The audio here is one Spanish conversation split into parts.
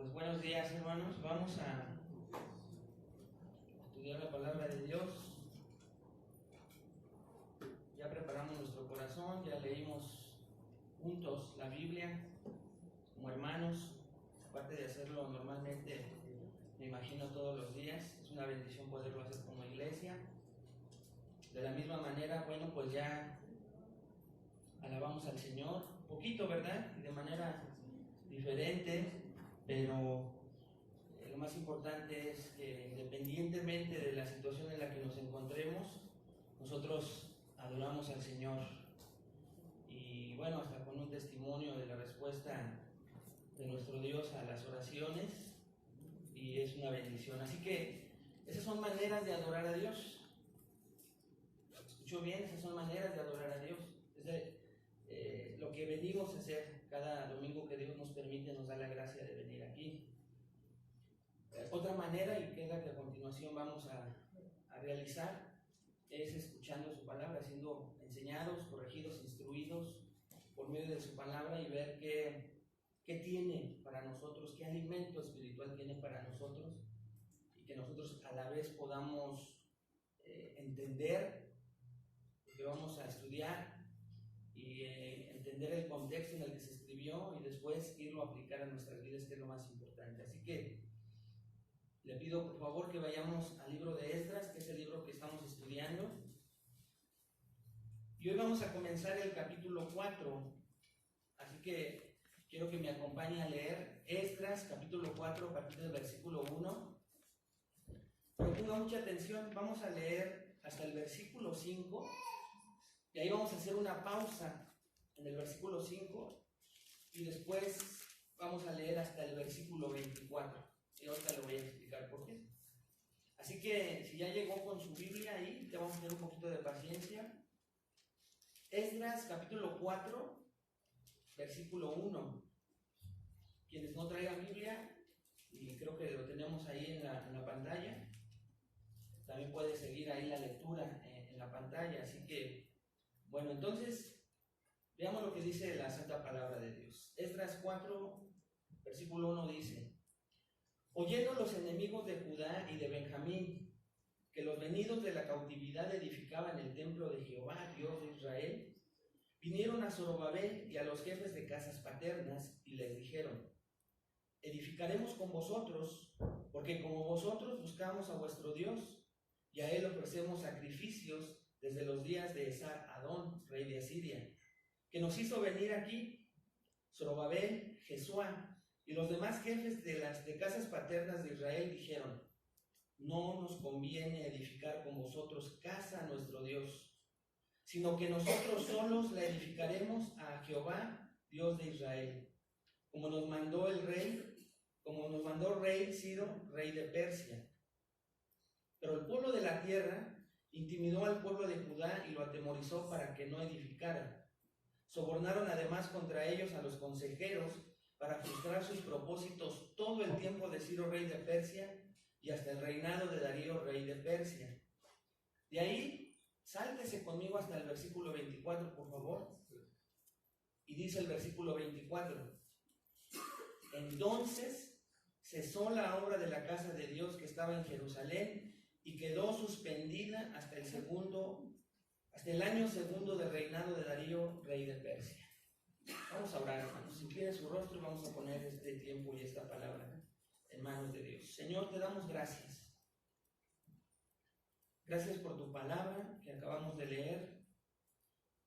Pues buenos días, hermanos. Vamos a estudiar la palabra de Dios. Ya preparamos nuestro corazón, ya leímos juntos la Biblia como hermanos, aparte de hacerlo normalmente, me imagino todos los días. Es una bendición poderlo hacer como iglesia. De la misma manera, bueno, pues ya alabamos al Señor, un poquito, ¿verdad? Y de manera diferente, pero lo más importante es que independientemente de la situación en la que nos encontremos, nosotros adoramos al Señor. Y bueno, hasta con un testimonio de la respuesta de nuestro Dios a las oraciones, y es una bendición. Así que esas son maneras de adorar a Dios. ¿Escuchó bien? Esas son maneras de adorar a Dios. Es lo que venimos a hacer cada domingo que Dios nos permite, nos da la gracia de venir aquí. Otra manera, y que es la que a continuación vamos a realizar, es escuchando su palabra, siendo enseñados, corregidos, instruidos por medio de su palabra, y ver qué tiene para nosotros, qué alimento espiritual tiene para nosotros, y que nosotros a la vez podamos entender lo que vamos a estudiar y entender el contexto en el que se escribió, y después irlo a aplicar a nuestras vidas, que es lo más importante. Así que le pido por favor que vayamos al libro de Esdras, que es el libro que estamos estudiando. Y hoy vamos a comenzar el capítulo 4. Así que quiero que me acompañe a leer Esdras, capítulo 4, a partir del versículo 1. Pero ponga mucha atención, vamos a leer hasta el versículo 5. Y ahí vamos a hacer una pausa en el versículo 5. Y después vamos a leer hasta el versículo 24. Y ahorita le voy a explicar por qué. Así que si ya llegó con su Biblia ahí, te vamos a tener un poquito de paciencia. Esdras capítulo 4, versículo 1. Quienes no traigan Biblia, y creo que lo tenemos ahí en la pantalla, también puede seguir ahí la lectura en la pantalla. Así que, bueno, entonces veamos lo que dice la santa palabra de Dios. Esdras 4, versículo 1 dice: oyendo los enemigos de Judá y de Benjamín que los venidos de la cautividad edificaban el templo de Jehová, Dios de Israel, vinieron a Zorobabel y a los jefes de casas paternas y les dijeron: edificaremos con vosotros, porque como vosotros buscamos a vuestro Dios, y a él ofrecemos sacrificios desde los días de Esar-Adón, rey de Asiria, que nos hizo venir aquí. Zorobabel, Jesuá y los demás jefes de casas paternas de Israel dijeron: no nos conviene edificar con vosotros casa a nuestro Dios, sino que nosotros solos la edificaremos a Jehová, Dios de Israel, como nos mandó rey Ciro, rey de Persia. Pero el pueblo de la tierra intimidó al pueblo de Judá y lo atemorizó para que no edificara. Sobornaron además contra ellos a los consejeros para frustrar sus propósitos todo el tiempo de Ciro, rey de Persia, y hasta el reinado de Darío, rey de Persia. De ahí, sáltese conmigo hasta el versículo 24, por favor. Y dice el versículo 24: entonces cesó la obra de la casa de Dios que estaba en Jerusalén, y quedó suspendida hasta el año segundo del reinado de Darío, rey de Persia. Vamos a orar, hermanos. Incline su rostro y vamos a poner este tiempo y esta palabra en manos de Dios. Señor, te damos gracias. Gracias por tu palabra que acabamos de leer.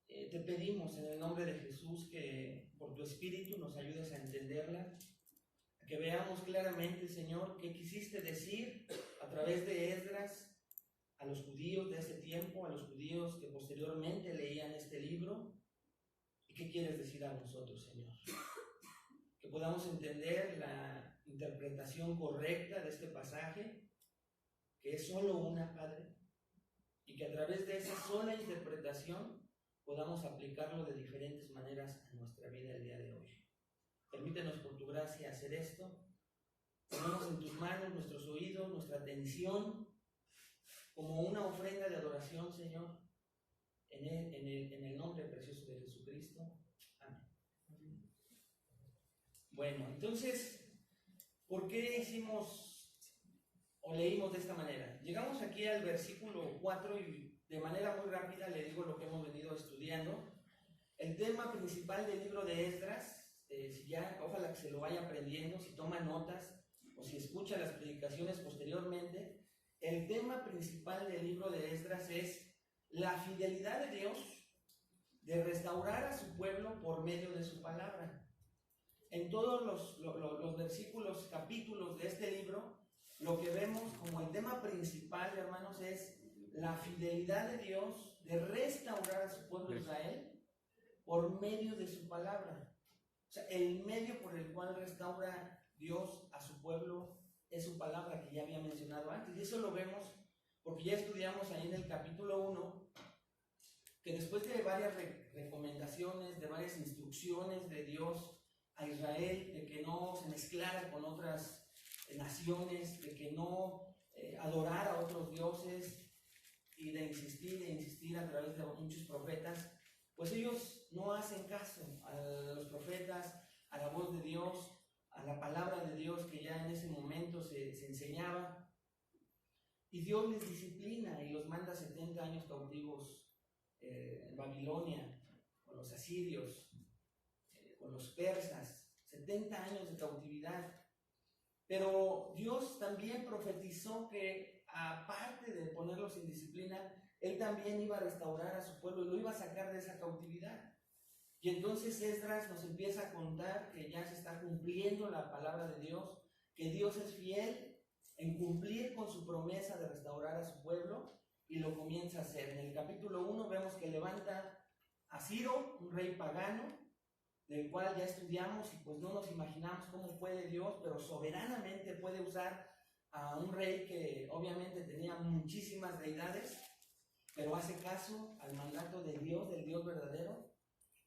Te pedimos en el nombre de Jesús que por tu Espíritu nos ayudes a entenderla, a que veamos claramente, Señor, qué quisiste decir a través de Esdras a los judíos de ese tiempo, a los judíos que posteriormente leían este libro. ¿Y qué quieres decir a nosotros, Señor? Que podamos entender la interpretación correcta de este pasaje, que es solo una, Padre, y que a través de esa sola interpretación podamos aplicarlo de diferentes maneras a nuestra vida el día de hoy. Permítenos por tu gracia hacer esto. Ponemos en tus manos nuestros oídos, nuestra atención, como una ofrenda de adoración, Señor, en el nombre precioso de Jesucristo. Amén. Bueno, entonces, ¿Por qué hicimos o leímos de esta manera? Llegamos aquí al versículo 4 y de manera muy rápida le digo lo que hemos venido estudiando. El tema principal del libro de Esdras, si ya, ojalá que se lo vaya aprendiendo, si toma notas o si escucha las predicaciones posteriormente, el tema principal del libro de Esdras es la fidelidad de Dios de restaurar a su pueblo por medio de su palabra. En todos los versículos, capítulos de este libro, lo que vemos como el tema principal, hermanos, es la fidelidad de Dios de restaurar a su pueblo Israel por medio de su palabra. O sea, el medio por el cual restaura Dios a su pueblo es su palabra, que ya había mencionado antes. Y eso lo vemos porque ya estudiamos ahí en el capítulo 1, que después de varias recomendaciones, de varias instrucciones de Dios a Israel, de que no se mezclara con otras naciones, de que no adorara a otros dioses, y de insistir a través de muchos profetas, pues ellos no hacen caso a los profetas, a la voz de Dios, a la palabra de Dios que ya en ese momento se enseñaba, y Dios les disciplina y los manda 70 años cautivos en Babilonia, con los asirios, con los persas, 70 años de cautividad. Pero Dios también profetizó que aparte de ponerlos en disciplina, Él también iba a restaurar a su pueblo y lo iba a sacar de esa cautividad. Y entonces Esdras nos empieza a contar que ya se está cumpliendo la palabra de Dios, que Dios es fiel en cumplir con su promesa de restaurar a su pueblo, y lo comienza a hacer. En el capítulo 1 vemos que levanta a Ciro, un rey pagano, del cual ya estudiamos, y pues no nos imaginamos cómo puede Dios, pero soberanamente puede usar a un rey que obviamente tenía muchísimas deidades, pero hace caso al mandato de Dios, del Dios verdadero,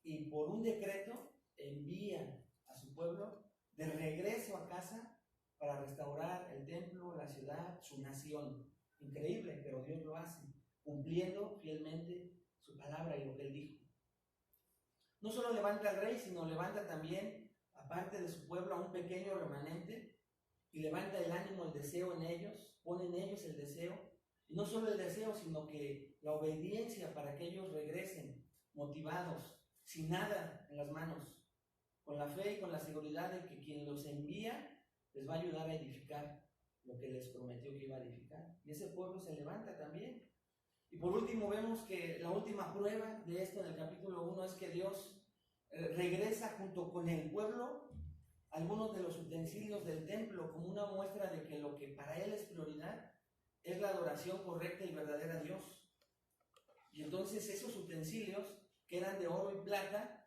y por un decreto envía a su pueblo de regreso a casa para restaurar el templo, la ciudad, su nación. Increíble, pero Dios lo hace, cumpliendo fielmente su palabra y lo que Él dijo. No solo levanta al rey, sino levanta también, aparte de su pueblo, a un pequeño remanente, y levanta el ánimo, el deseo en ellos, pone en ellos el deseo, y no solo el deseo, sino que la obediencia para que ellos regresen motivados, sin nada en las manos, con la fe y con la seguridad de que quien los envía les va a ayudar a edificar lo que les prometió que iba a edificar. Y ese pueblo se levanta también. Y por último vemos que la última prueba de esto en el capítulo 1 es que Dios regresa junto con el pueblo algunos de los utensilios del templo como una muestra de que lo que para Él es prioridad es la adoración correcta y verdadera a Dios. Y entonces esos utensilios que eran de oro y plata,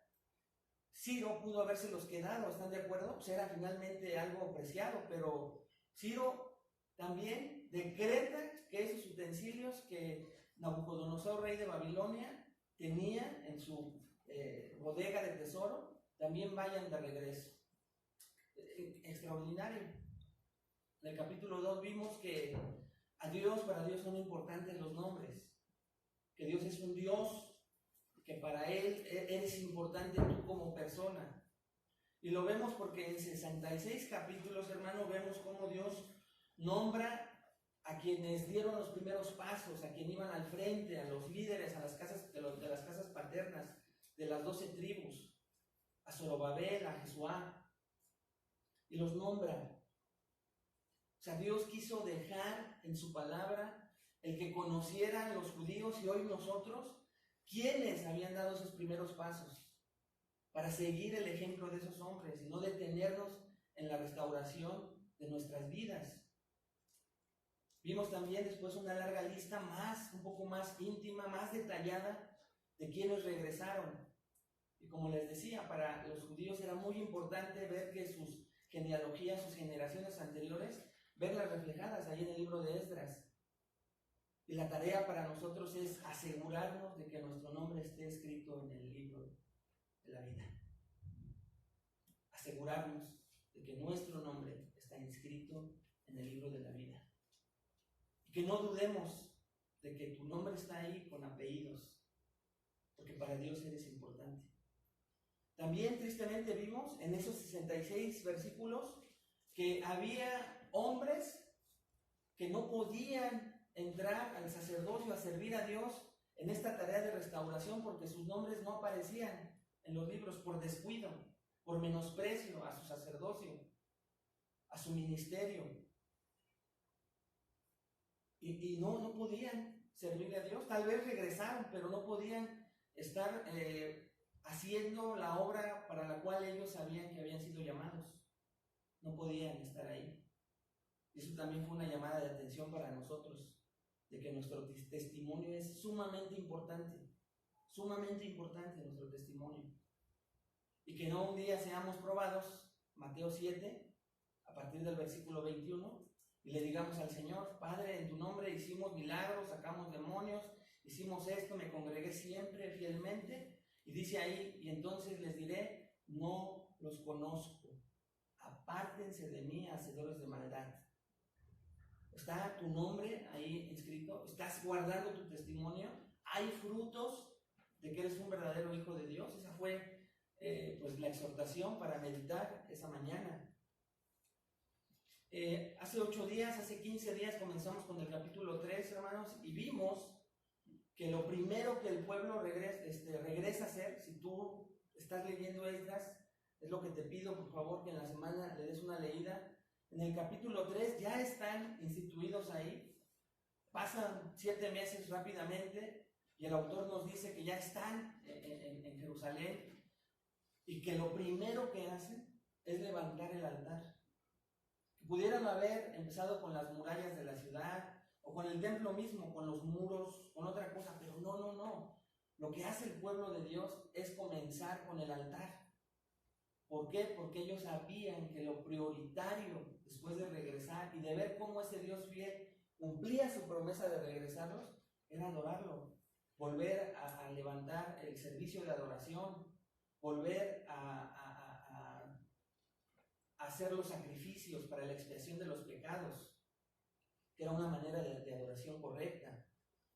Ciro pudo habérselos quedado, ¿están de acuerdo? Pues era finalmente algo preciado, pero Ciro también decreta que esos utensilios que Nabucodonosor, rey de Babilonia, tenía en su bodega de tesoro, también vayan de regreso. Extraordinario. En el capítulo 2 vimos que para Dios son importantes los nombres, que Dios es un Dios, que para Él eres importante tú como persona. Y lo vemos porque en 66 capítulos, hermano, vemos cómo Dios nombra a quienes dieron los primeros pasos, a quienes iban al frente, a los líderes, a las casas de las casas paternas de las 12 tribus, a Zorobabel, a Jesuá, y los nombra. O sea, Dios quiso dejar en su palabra el que conocieran los judíos y hoy nosotros quiénes habían dado esos primeros pasos para seguir el ejemplo de esos hombres y no detenernos en la restauración de nuestras vidas. Vimos también después una larga lista un poco más íntima, más detallada de quienes regresaron. Y como les decía, para los judíos era muy importante ver que sus genealogías, sus generaciones anteriores, verlas reflejadas ahí en el libro de Esdras. Y la tarea para nosotros es asegurarnos de que nuestro nombre esté escrito en el libro de la vida. Asegurarnos de que nuestro nombre está inscrito en el libro de la vida. Y que no dudemos de que tu nombre está ahí con apellidos, porque para Dios eres importante. También tristemente vimos en esos 66 versículos que había hombres que no podían entrar al sacerdocio a servir a Dios en esta tarea de restauración porque sus nombres no aparecían en los libros por descuido, por menosprecio a su sacerdocio, a su ministerio. Y no podían servirle a Dios. Tal vez regresaron, pero no podían estar haciendo la obra para la cual ellos sabían que habían sido llamados. No podían estar ahí. Y eso también fue una llamada de atención para nosotros, de que nuestro testimonio es sumamente importante nuestro testimonio. Y que no un día seamos probados, Mateo 7, a partir del versículo 21, y le digamos al Señor: Padre, en tu nombre hicimos milagros, sacamos demonios, hicimos esto, me congregué siempre fielmente, y dice ahí: y entonces les diré, no los conozco, apártense de mí, hacedores de maldad. ¿Está tu nombre ahí inscrito? ¿Estás guardando tu testimonio? ¿Hay frutos de que eres un verdadero hijo de Dios? Esa fue pues la exhortación para meditar esa mañana. Hace 8 días, hace 15 días comenzamos con el capítulo 3, hermanos, y vimos que lo primero que el pueblo regresa a hacer, si tú estás leyendo Esdras, es lo que te pido, por favor, que en la semana le des una leída. En el capítulo 3 ya están instituidos ahí, pasan 7 meses rápidamente, y el autor nos dice que ya están en Jerusalén, y que lo primero que hacen es levantar el altar. Pudieran haber empezado con las murallas de la ciudad, o con el templo mismo, con los muros, con otra cosa, pero no. Lo que hace el pueblo de Dios es comenzar con el altar. ¿Por qué? Porque ellos sabían que lo prioritario, después de regresar y de ver cómo ese Dios fiel cumplía su promesa de regresarlos, era adorarlo, volver a levantar el servicio de adoración, volver a hacer los sacrificios para la expiación de los pecados, que era una manera de adoración correcta.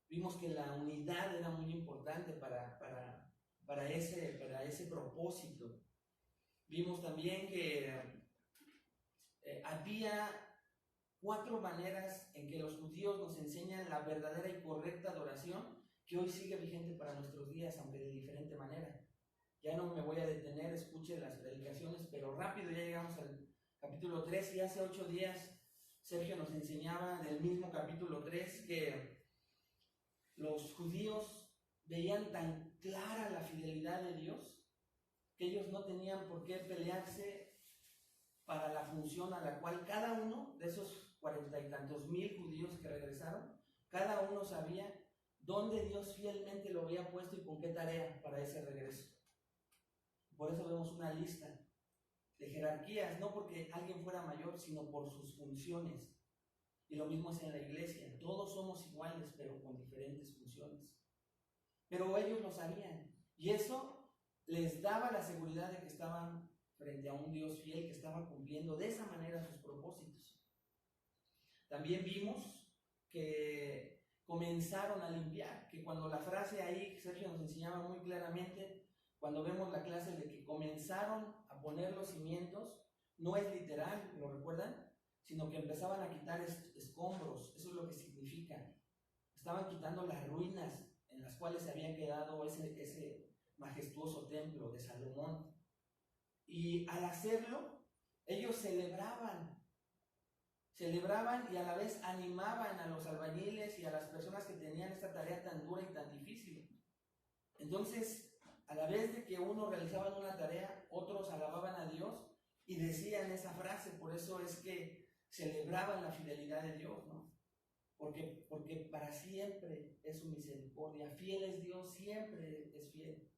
Vimos que la unidad era muy importante para ese propósito. Vimos también que había 4 maneras en que los judíos nos enseñan la verdadera y correcta adoración, que hoy sigue vigente para nuestros días, aunque de diferente manera. Ya no me voy a detener, escuche las predicaciones, pero rápido ya llegamos al capítulo 3, y hace 8 días Sergio nos enseñaba del mismo capítulo 3 que los judíos veían tan clara la fidelidad de Dios que ellos no tenían por qué pelearse para la función a la cual cada uno de esos 40 y tantos mil judíos que regresaron, cada uno sabía dónde Dios fielmente lo había puesto y con qué tarea para ese regreso. Por eso vemos una lista de jerarquías, no porque alguien fuera mayor, sino por sus funciones. Y lo mismo es en la iglesia, todos somos iguales, pero con diferentes funciones. Pero ellos lo sabían, y eso les daba la seguridad de que estaban frente a un Dios fiel que estaba cumpliendo de esa manera sus propósitos. También vimos que comenzaron a limpiar, que cuando la frase ahí, Sergio nos enseñaba muy claramente, cuando vemos la clase de que comenzaron a poner los cimientos, no es literal, ¿lo recuerdan? Sino que empezaban a quitar escombros, eso es lo que significa. Estaban quitando las ruinas en las cuales se había quedado ese majestuoso templo de Salomón. Y al hacerlo, ellos celebraban y a la vez animaban a los albañiles y a las personas que tenían esta tarea tan dura y tan difícil. Entonces, a la vez de que unos realizaban una tarea, otros alababan a Dios y decían esa frase. Por eso es que celebraban la fidelidad de Dios, ¿no? Porque para siempre es su misericordia. Fiel es Dios, siempre es fiel.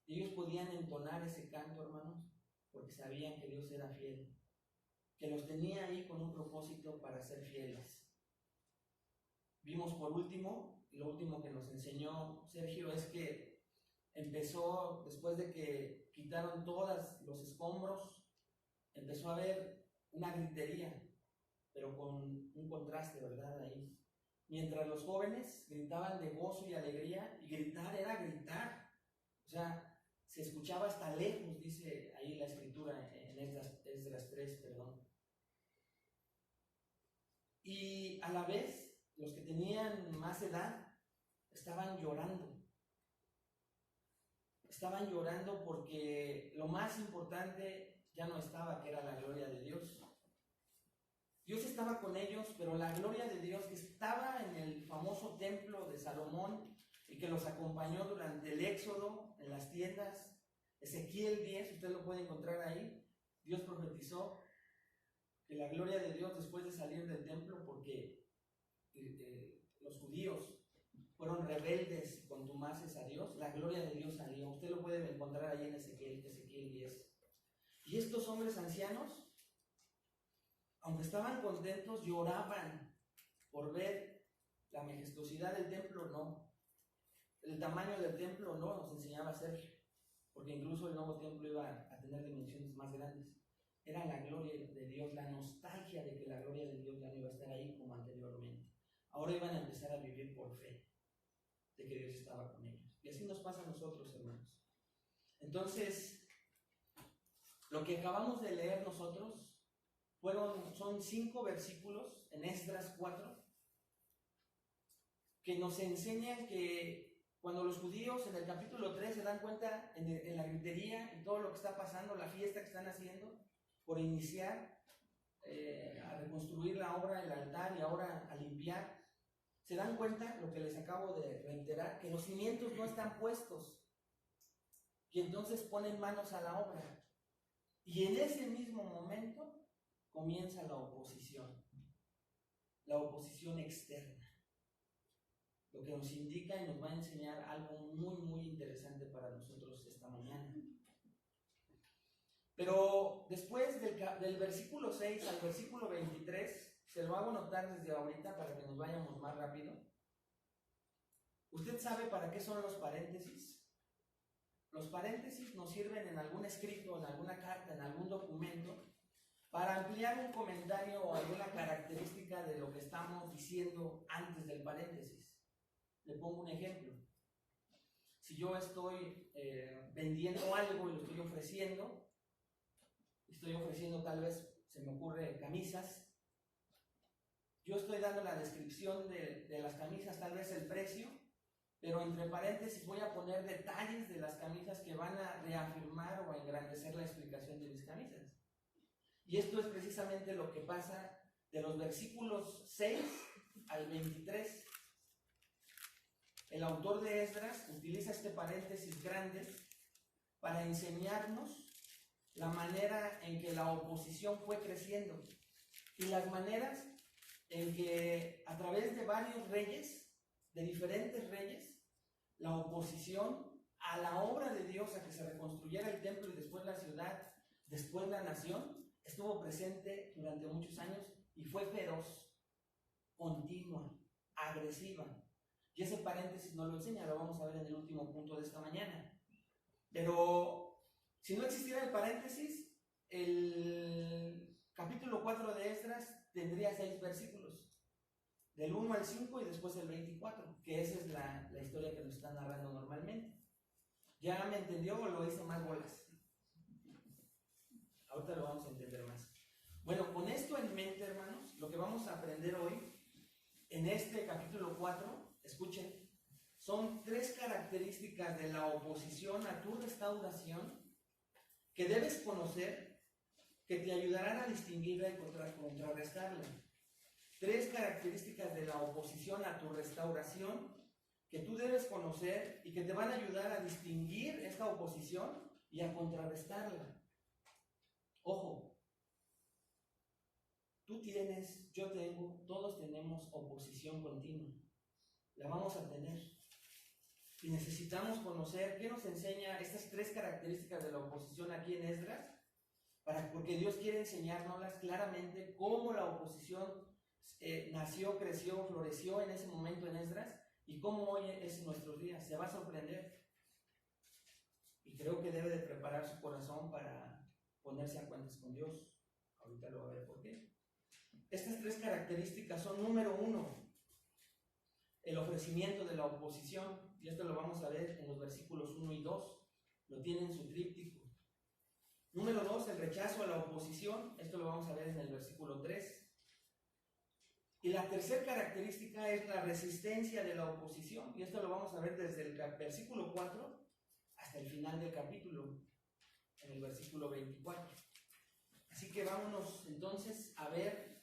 Y ellos podían entonar ese canto, hermanos, porque sabían que Dios era fiel, que los tenía ahí con un propósito para ser fieles. Vimos por último, y lo último que nos enseñó Sergio es que empezó, después de que quitaron todos los escombros, empezó a haber una gritería, pero con un contraste, ¿verdad? Ahí. Mientras los jóvenes gritaban de gozo y alegría, y gritar era gritar. O sea, se escuchaba hasta lejos, dice ahí la escritura en Esdras 3, perdón. Y a la vez, los que tenían más edad estaban llorando. Estaban llorando porque lo más importante ya no estaba, que era la gloria de Dios. Dios estaba con ellos, pero la gloria de Dios que estaba en el famoso templo de Salomón y que los acompañó durante el éxodo en las tiendas, Ezequiel 10, usted lo puede encontrar ahí. Dios profetizó que la gloria de Dios, después de salir del templo, porque los judíos fueron rebeldes y contumaces a Dios, la gloria de Dios salió. Usted lo puede encontrar ahí en Ezequiel 10. Y estos hombres ancianos, aunque estaban contentos, lloraban por ver la majestuosidad del templo, no. El tamaño del templo no nos enseñaba a ser, porque incluso el nuevo templo iba a tener dimensiones más grandes. Era la gloria de Dios, la nostalgia de que la gloria de Dios ya no iba a estar ahí como anteriormente. Ahora iban a empezar a vivir por fe de que Dios estaba con ellos. Y así nos pasa a nosotros, hermanos. Entonces, lo que acabamos de leer nosotros son 5 versículos en Esdras 4 que nos enseñan que cuando los judíos en el capítulo 3 se dan cuenta en la gritería y todo lo que está pasando, la fiesta que están haciendo por iniciar a reconstruir la obra del altar y ahora a limpiar, se dan cuenta, lo que les acabo de reiterar, que los cimientos no están puestos y entonces ponen manos a la obra. Y en ese mismo momento comienza la oposición externa, lo que nos indica y nos va a enseñar algo muy, muy interesante para nosotros esta mañana. Pero después del versículo 6 al versículo 23, se lo hago notar desde ahorita para que nos vayamos más rápido. ¿Usted sabe para qué son los paréntesis? Los paréntesis nos sirven en algún escrito, en alguna carta, en algún documento, para ampliar un comentario o alguna característica de lo que estamos diciendo antes del paréntesis. Le pongo un ejemplo. Si yo estoy vendiendo algo y lo estoy ofreciendo tal vez, se me ocurre, camisas, yo estoy dando la descripción de las camisas, tal vez el precio, pero entre paréntesis voy a poner detalles de las camisas que van a reafirmar o a engrandecer la explicación de mis camisas. Y esto es precisamente lo que pasa de los versículos 6 al 23. El autor de Esdras utiliza este paréntesis grande para enseñarnos la manera en que la oposición fue creciendo y las maneras en que a través de varios reyes, de diferentes reyes, la oposición a la obra de Dios, a que se reconstruyera el templo y después la ciudad, después la nación, estuvo presente durante muchos años y fue feroz, continua, agresiva. Y ese paréntesis no lo enseña, lo vamos a ver en el último punto de esta mañana. Pero si no existiera el paréntesis, el capítulo 4 de Esdras tendría 6 versículos, del 1 al 5 y después el 24, que esa es la historia que nos está narrando normalmente. ¿Ya me entendió o lo hice más bolas? Ahorita lo vamos a entender más. Bueno, con esto en mente, hermanos, lo que vamos a aprender hoy en este capítulo 4, escuchen, son 3 características de la oposición a tu restauración que debes conocer, que te ayudarán a distinguirla y contrarrestarla. 3 características de la oposición a tu restauración que tú debes conocer y que te van a ayudar a distinguir esta oposición y a contrarrestarla. Ojo, tú tienes, yo tengo, todos tenemos oposición continua. La vamos a tener. Y necesitamos conocer qué nos enseña estas 3 características de la oposición aquí en Esdras, porque Dios quiere enseñárnoslas claramente cómo la oposición nació, creció, floreció en ese momento en Esdras y cómo hoy es en nuestros días. Se va a sorprender. Y creo que debe de preparar su corazón para ponerse a cuentas con Dios. Ahorita lo va a ver por qué. Estas 3 características son: número 1, el ofrecimiento de la oposición, y esto lo vamos a ver en los versículos 1 y 2, lo tiene en su tríptico. Número 2, el rechazo a la oposición. Esto lo vamos a ver en el versículo 3. Y la tercera característica es la resistencia de la oposición. Y esto lo vamos a ver desde el versículo 4 hasta el final del capítulo, en el versículo 24. Así que vámonos entonces a ver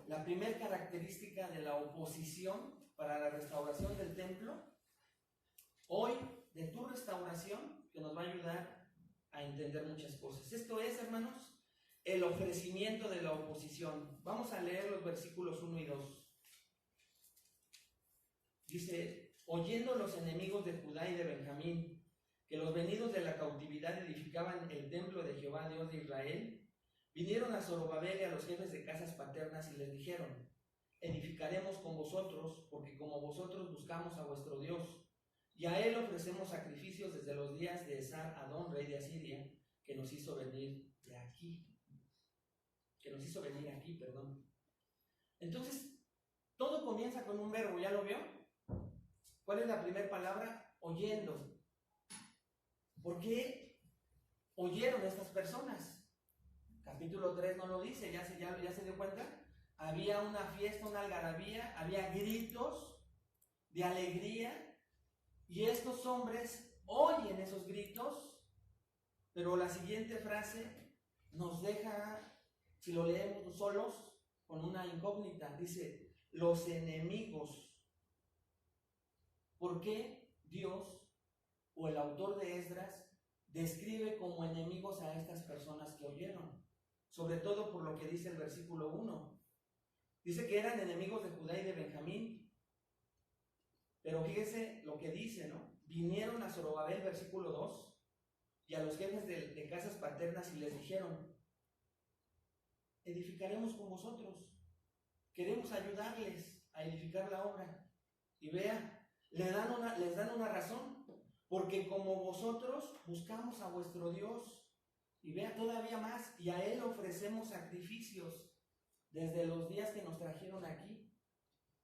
la primera característica de la oposición para la restauración del templo. Hoy, de tu restauración, que nos va a ayudar a entender muchas cosas. Esto es, hermanos, el ofrecimiento de la oposición. Vamos a leer los versículos 1 y 2. Dice: oyendo los enemigos de Judá y de Benjamín que los venidos de la cautividad edificaban el templo de Jehová, Dios de Israel, vinieron a Zorobabel y a los jefes de casas paternas y les dijeron: edificaremos con vosotros, porque como vosotros buscamos a vuestro Dios, y a él ofrecemos sacrificios desde los días de Esar-Adón, rey de Asiria, que nos hizo venir aquí. Entonces, todo comienza con un verbo, ¿ya lo vio? ¿Cuál es la primera palabra? Oyendo. ¿Por qué oyeron estas personas? Capítulo 3 no lo dice, ¿ya se dio cuenta? Había una fiesta, una algarabía, había gritos de alegría, y estos hombres oyen esos gritos, pero la siguiente frase nos deja, si lo leemos solos, con una incógnita. Dice: los enemigos. ¿Por qué Dios o el autor de Esdras describe como enemigos a estas personas que oyeron? Sobre todo por lo que dice el versículo 1. Dice que eran enemigos de Judá y de Benjamín. Pero fíjese lo que dice, ¿no? Vinieron a Zorobabel, versículo 2, y a los jefes de casas paternas y les dijeron: edificaremos con vosotros, queremos ayudarles a edificar la obra. Y vea, les dan una razón: porque como vosotros buscamos a vuestro Dios. Y vea todavía más: y a él ofrecemos sacrificios desde los días que nos trajeron aquí.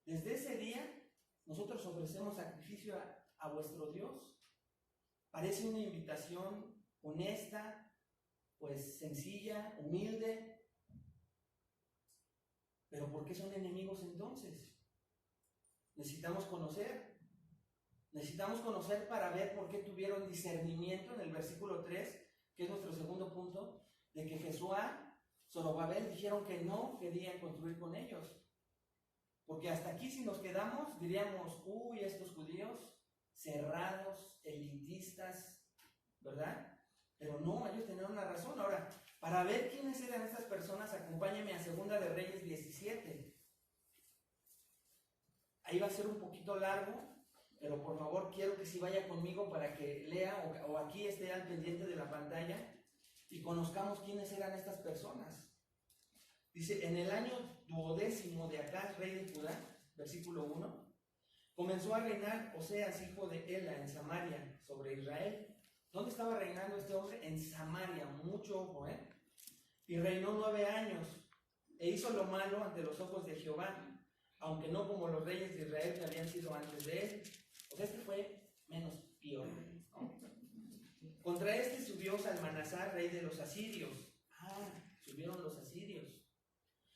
Desde ese día nosotros ofrecemos sacrificio a vuestro Dios. Parece una invitación honesta, pues sencilla, humilde. Pero ¿por qué son enemigos entonces? Necesitamos conocer para ver por qué tuvieron discernimiento en el versículo 3, que es nuestro segundo punto, de que Jesuá, Zorobabel dijeron que no querían construir con ellos. Porque hasta aquí, si nos quedamos, diríamos: uy, estos judíos cerrados, elitistas, ¿verdad? Pero no, ellos tenían una razón. Ahora, para ver quiénes eran estas personas, acompáñenme a 2 de Reyes 17. Ahí va a ser un poquito largo, pero por favor quiero que sí vaya conmigo para que lea o aquí esté al pendiente de la pantalla y conozcamos quiénes eran estas personas. Dice: en el año 12º de Acaz, rey de Judá, versículo 1, comenzó a reinar Oseas, hijo de Ela, en Samaria, sobre Israel. ¿Dónde estaba reinando este hombre? En Samaria, mucho ojo, Y reinó 9 años, e hizo lo malo ante los ojos de Jehová, aunque no como los reyes de Israel que habían sido antes de él. O sea, este fue menos peor, ¿no? Contra este subió Salmanasar, rey de los asirios. Subieron los asirios.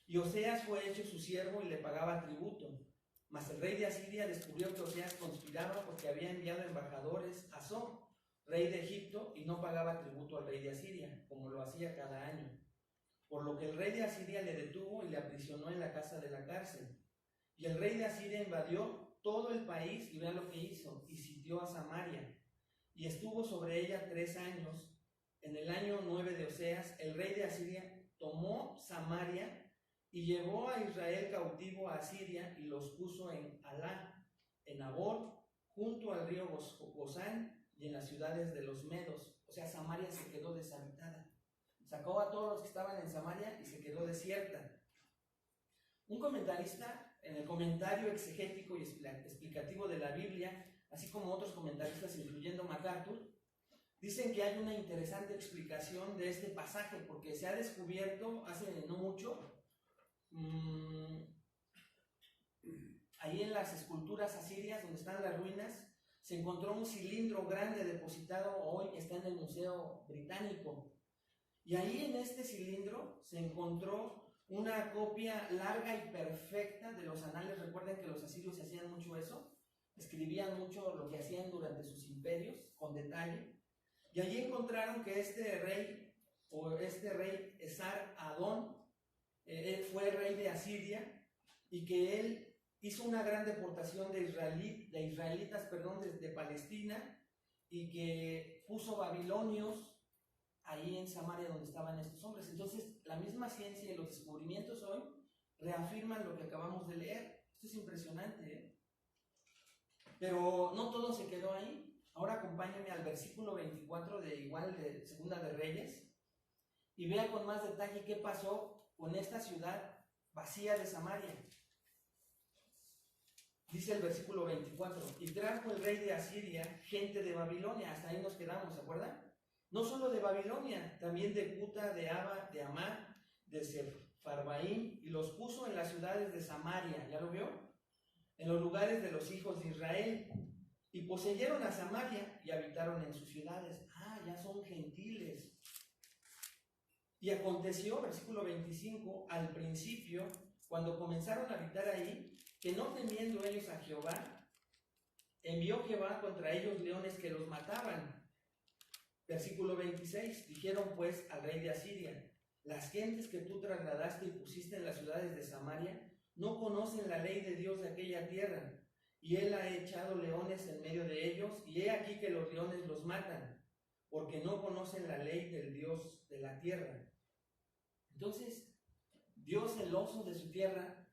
Y Oseas fue hecho su siervo y le pagaba tributo. Mas el rey de Asiria descubrió que Oseas conspiraba porque había enviado embajadores a So, rey de Egipto, y no pagaba tributo al rey de Asiria, como lo hacía cada año. Por lo que el rey de Asiria le detuvo y le aprisionó en la casa de la cárcel. Y el rey de Asiria invadió todo el país, y vean lo que hizo, y sitió a Samaria. Y estuvo sobre ella 3 años. En el año 9 de Oseas, el rey de Asiria tomó Samaria y llevó a Israel cautivo a Asiria y los puso en Alá, en Abor, junto al río Gozán y en las ciudades de los Medos. O sea, Samaria se quedó deshabitada. Sacó a todos los que estaban en Samaria y se quedó desierta. Un comentarista, en el comentario exegético y explicativo de la Biblia, así como otros comentaristas, incluyendo MacArthur, dicen que hay una interesante explicación de este pasaje, porque se ha descubierto hace no mucho, ahí en las esculturas asirias, donde están las ruinas, se encontró un cilindro grande depositado, hoy está en el Museo Británico. Y ahí en este cilindro se encontró una copia larga y perfecta de los anales. Recuerden que los asirios hacían mucho eso, escribían mucho lo que hacían durante sus imperios, con detalle. Y allí encontraron que este rey Esar-Adón, fue rey de Asiria, y que él hizo una gran deportación de israelitas desde Palestina, y que puso babilonios ahí en Samaria donde estaban estos hombres. Entonces, la misma ciencia y los descubrimientos hoy reafirman lo que acabamos de leer. Esto es impresionante, ¿eh? Pero no todo se quedó ahí. Ahora acompáñenme al versículo 24 de Segunda de Reyes y vea con más detalle qué pasó con esta ciudad vacía de Samaria. Dice el versículo 24: y trajo el rey de Asiria gente de Babilonia. Hasta ahí nos quedamos, ¿se acuerdan? No solo de Babilonia, también de Cuta, de Aba, de Amá, de Sepharvaim, y los puso en las ciudades de Samaria. ¿Ya lo vio? En los lugares de los hijos de Israel. Y poseyeron a Samaria y habitaron en sus ciudades. Ah, ya son gentiles. Y aconteció, versículo 25, al principio, cuando comenzaron a habitar ahí, que no temiendo ellos a Jehová, envió Jehová contra ellos leones que los mataban. Versículo 26, dijeron pues al rey de Asiria: las gentes que tú trasladaste y pusiste en las ciudades de Samaria no conocen la ley de Dios de aquella tierra, y él ha echado leones en medio de ellos, y he aquí que los leones los matan, porque no conocen la ley del Dios de la tierra. Entonces, Dios, celoso de su tierra,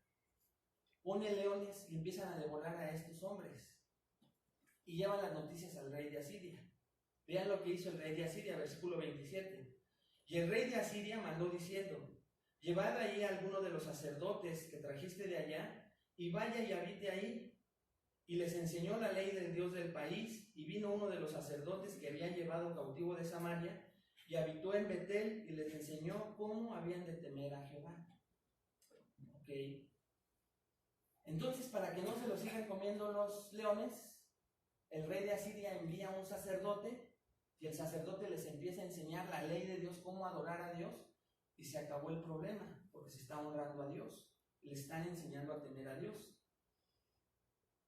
pone leones y empiezan a devorar a estos hombres, y llevan las noticias al rey de Asiria. Vean lo que hizo el rey de Asiria, versículo 27. Y el rey de Asiria mandó diciendo: llevad ahí a alguno de los sacerdotes que trajiste de allá, y vaya y habite ahí. Y les enseñó la ley del Dios del país, y vino uno de los sacerdotes que habían llevado cautivo de Samaria, y habitó en Betel, y les enseñó cómo habían de temer a Jehová. Ok. Entonces, para que no se lo sigan comiendo los leones, el rey de Asiria envía a un sacerdote, y el sacerdote les empieza a enseñar la ley de Dios, cómo adorar a Dios, y se acabó el problema, porque se está honrando a Dios, le están enseñando a temer a Dios.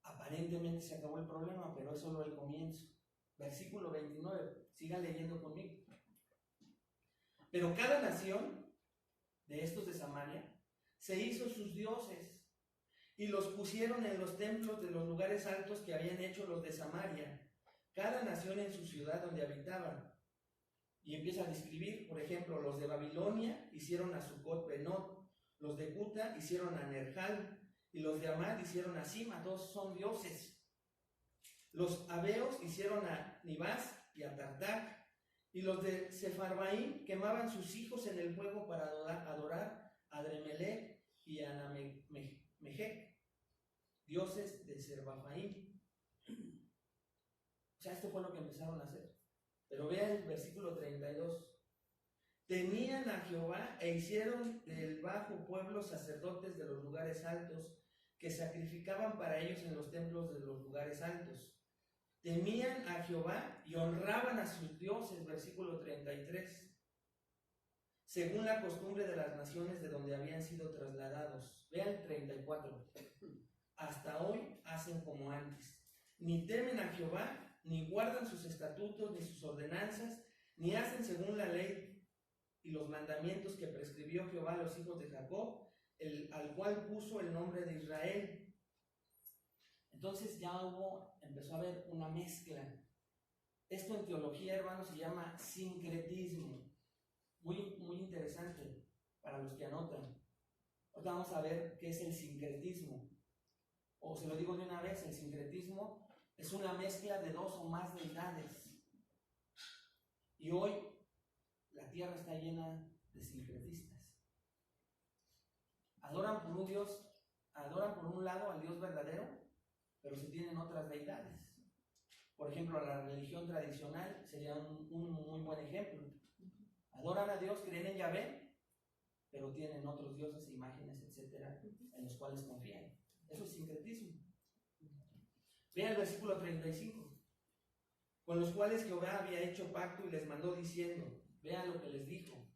Aparentemente se acabó el problema, pero es solo el comienzo. Versículo 29, sigan leyendo conmigo. Pero cada nación de estos de Samaria se hizo sus dioses y los pusieron en los templos de los lugares altos que habían hecho los de Samaria, cada nación en su ciudad donde habitaban. Y empieza a describir, por ejemplo, los de Babilonia hicieron a Sucot Benot, los de Cuta hicieron a Nerjal, y los de Amad hicieron a Sima. Todos son dioses. Los Abeos hicieron a Nibás y a Tartac, y los de Sepharvaim quemaban sus hijos en el fuego para adorar a Adremelech y a Anamejec, dioses de Serbafaim. O sea, esto fue lo que empezaron a hacer. Pero vean el versículo 32. Temían a Jehová e hicieron del bajo pueblo sacerdotes de los lugares altos, que sacrificaban para ellos en los templos de los lugares altos. Temían a Jehová y honraban a sus dioses, versículo 33, según la costumbre de las naciones de donde habían sido trasladados. Vean el 34. Hasta hoy hacen como antes. Ni temen a Jehová, ni guardan sus estatutos, ni sus ordenanzas, ni hacen según la ley y los mandamientos que prescribió Jehová a los hijos de Jacob, al cual puso el nombre de Israel. Entonces ya empezó a haber una mezcla. Esto en teología, hermanos, se llama sincretismo. Muy, muy interesante para los que anotan. Ahora vamos a ver qué es el sincretismo. O se lo digo de una vez, el sincretismo es una mezcla de dos o más deidades. Y hoy la tierra está llena de sincretistas. Adoran por un Dios, adoran por un lado al Dios verdadero, pero se tienen otras deidades. Por ejemplo, la religión tradicional sería un muy buen ejemplo. Adoran a Dios, creen en Yahvé, pero tienen otros dioses, imágenes, etcétera, en los cuales confían. Eso es sincretismo. Vean el versículo 35. Con los cuales Jehová había hecho pacto y les mandó diciendo, vean lo que les dijo: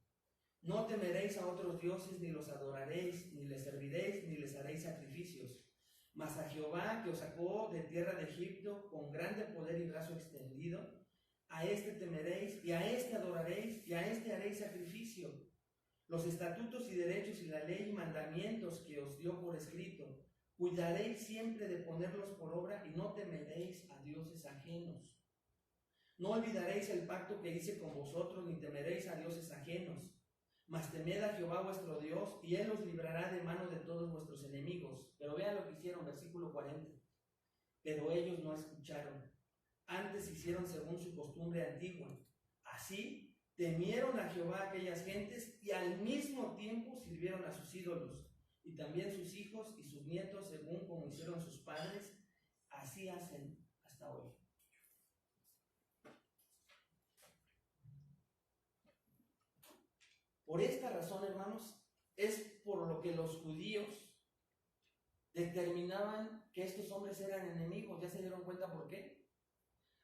No temeréis a otros dioses, ni los adoraréis, ni les serviréis, ni les haréis sacrificios. Mas a Jehová, que os sacó de tierra de Egipto con grande poder y brazo extendido, a éste temeréis, y a éste adoraréis, y a éste haréis sacrificio. Los estatutos y derechos y la ley y mandamientos que os dio por escrito, cuidaréis siempre de ponerlos por obra, y no temeréis a dioses ajenos. No olvidaréis el pacto que hice con vosotros, ni temeréis a dioses ajenos. Mas temed a Jehová vuestro Dios, y Él os librará de mano de todos vuestros enemigos. Pero vean lo que hicieron, versículo 40. Pero ellos no escucharon. Antes hicieron según su costumbre antigua. Así temieron a Jehová aquellas gentes, y al mismo tiempo sirvieron a sus ídolos. Y también sus hijos y sus nietos, según como hicieron sus padres, así hacen hasta hoy. Por esta razón, hermanos, es por lo que los judíos determinaban que estos hombres eran enemigos. ¿Ya se dieron cuenta por qué?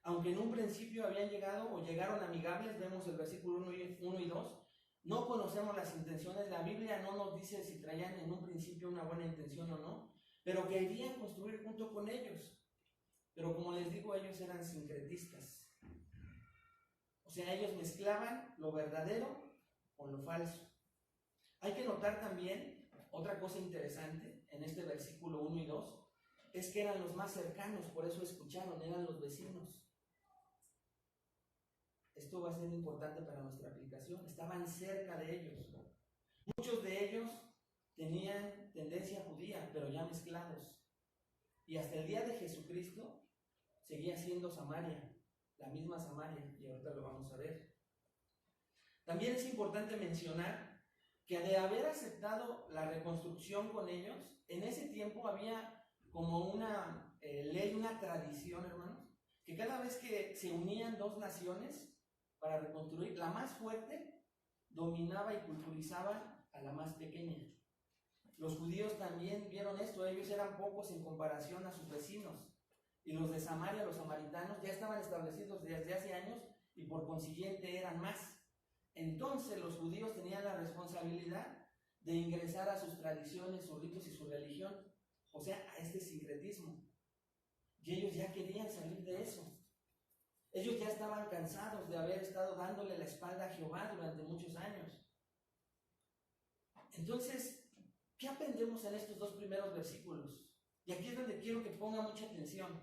Aunque en un principio habían llegado o llegaron amigables, vemos el versículo 1 y 2, no conocemos las intenciones. La Biblia no nos dice si traían en un principio una buena intención o no, pero querían construir junto con ellos. Pero como les digo, ellos eran sincretistas. O sea, ellos mezclaban lo verdadero con lo falso. Hay que notar también otra cosa interesante en este versículo 1 y 2, es que eran los más cercanos, por eso escucharon, eran los vecinos. Esto va a ser importante para nuestra aplicación. Estaban cerca de ellos. Muchos de ellos tenían tendencia judía, pero ya mezclados. Y hasta el día de Jesucristo seguía siendo Samaria, la misma Samaria, y ahorita lo vamos a ver. También es importante mencionar que de haber aceptado la reconstrucción con ellos, en ese tiempo había como una ley, una tradición, hermanos, que cada vez que se unían dos naciones para reconstruir, la más fuerte dominaba y culturizaba a la más pequeña. Los judíos también vieron esto, ellos eran pocos en comparación a sus vecinos, y los de Samaria, los samaritanos, ya estaban establecidos desde hace años y por consiguiente eran más. Entonces los judíos tenían la responsabilidad de ingresar a sus tradiciones, sus ritos y su religión, o sea, a este sincretismo. Y ellos ya querían salir de eso. Ellos ya estaban cansados de haber estado dándole la espalda a Jehová durante muchos años. Entonces, ¿qué aprendemos en estos dos primeros versículos? Y aquí es donde quiero que ponga mucha atención.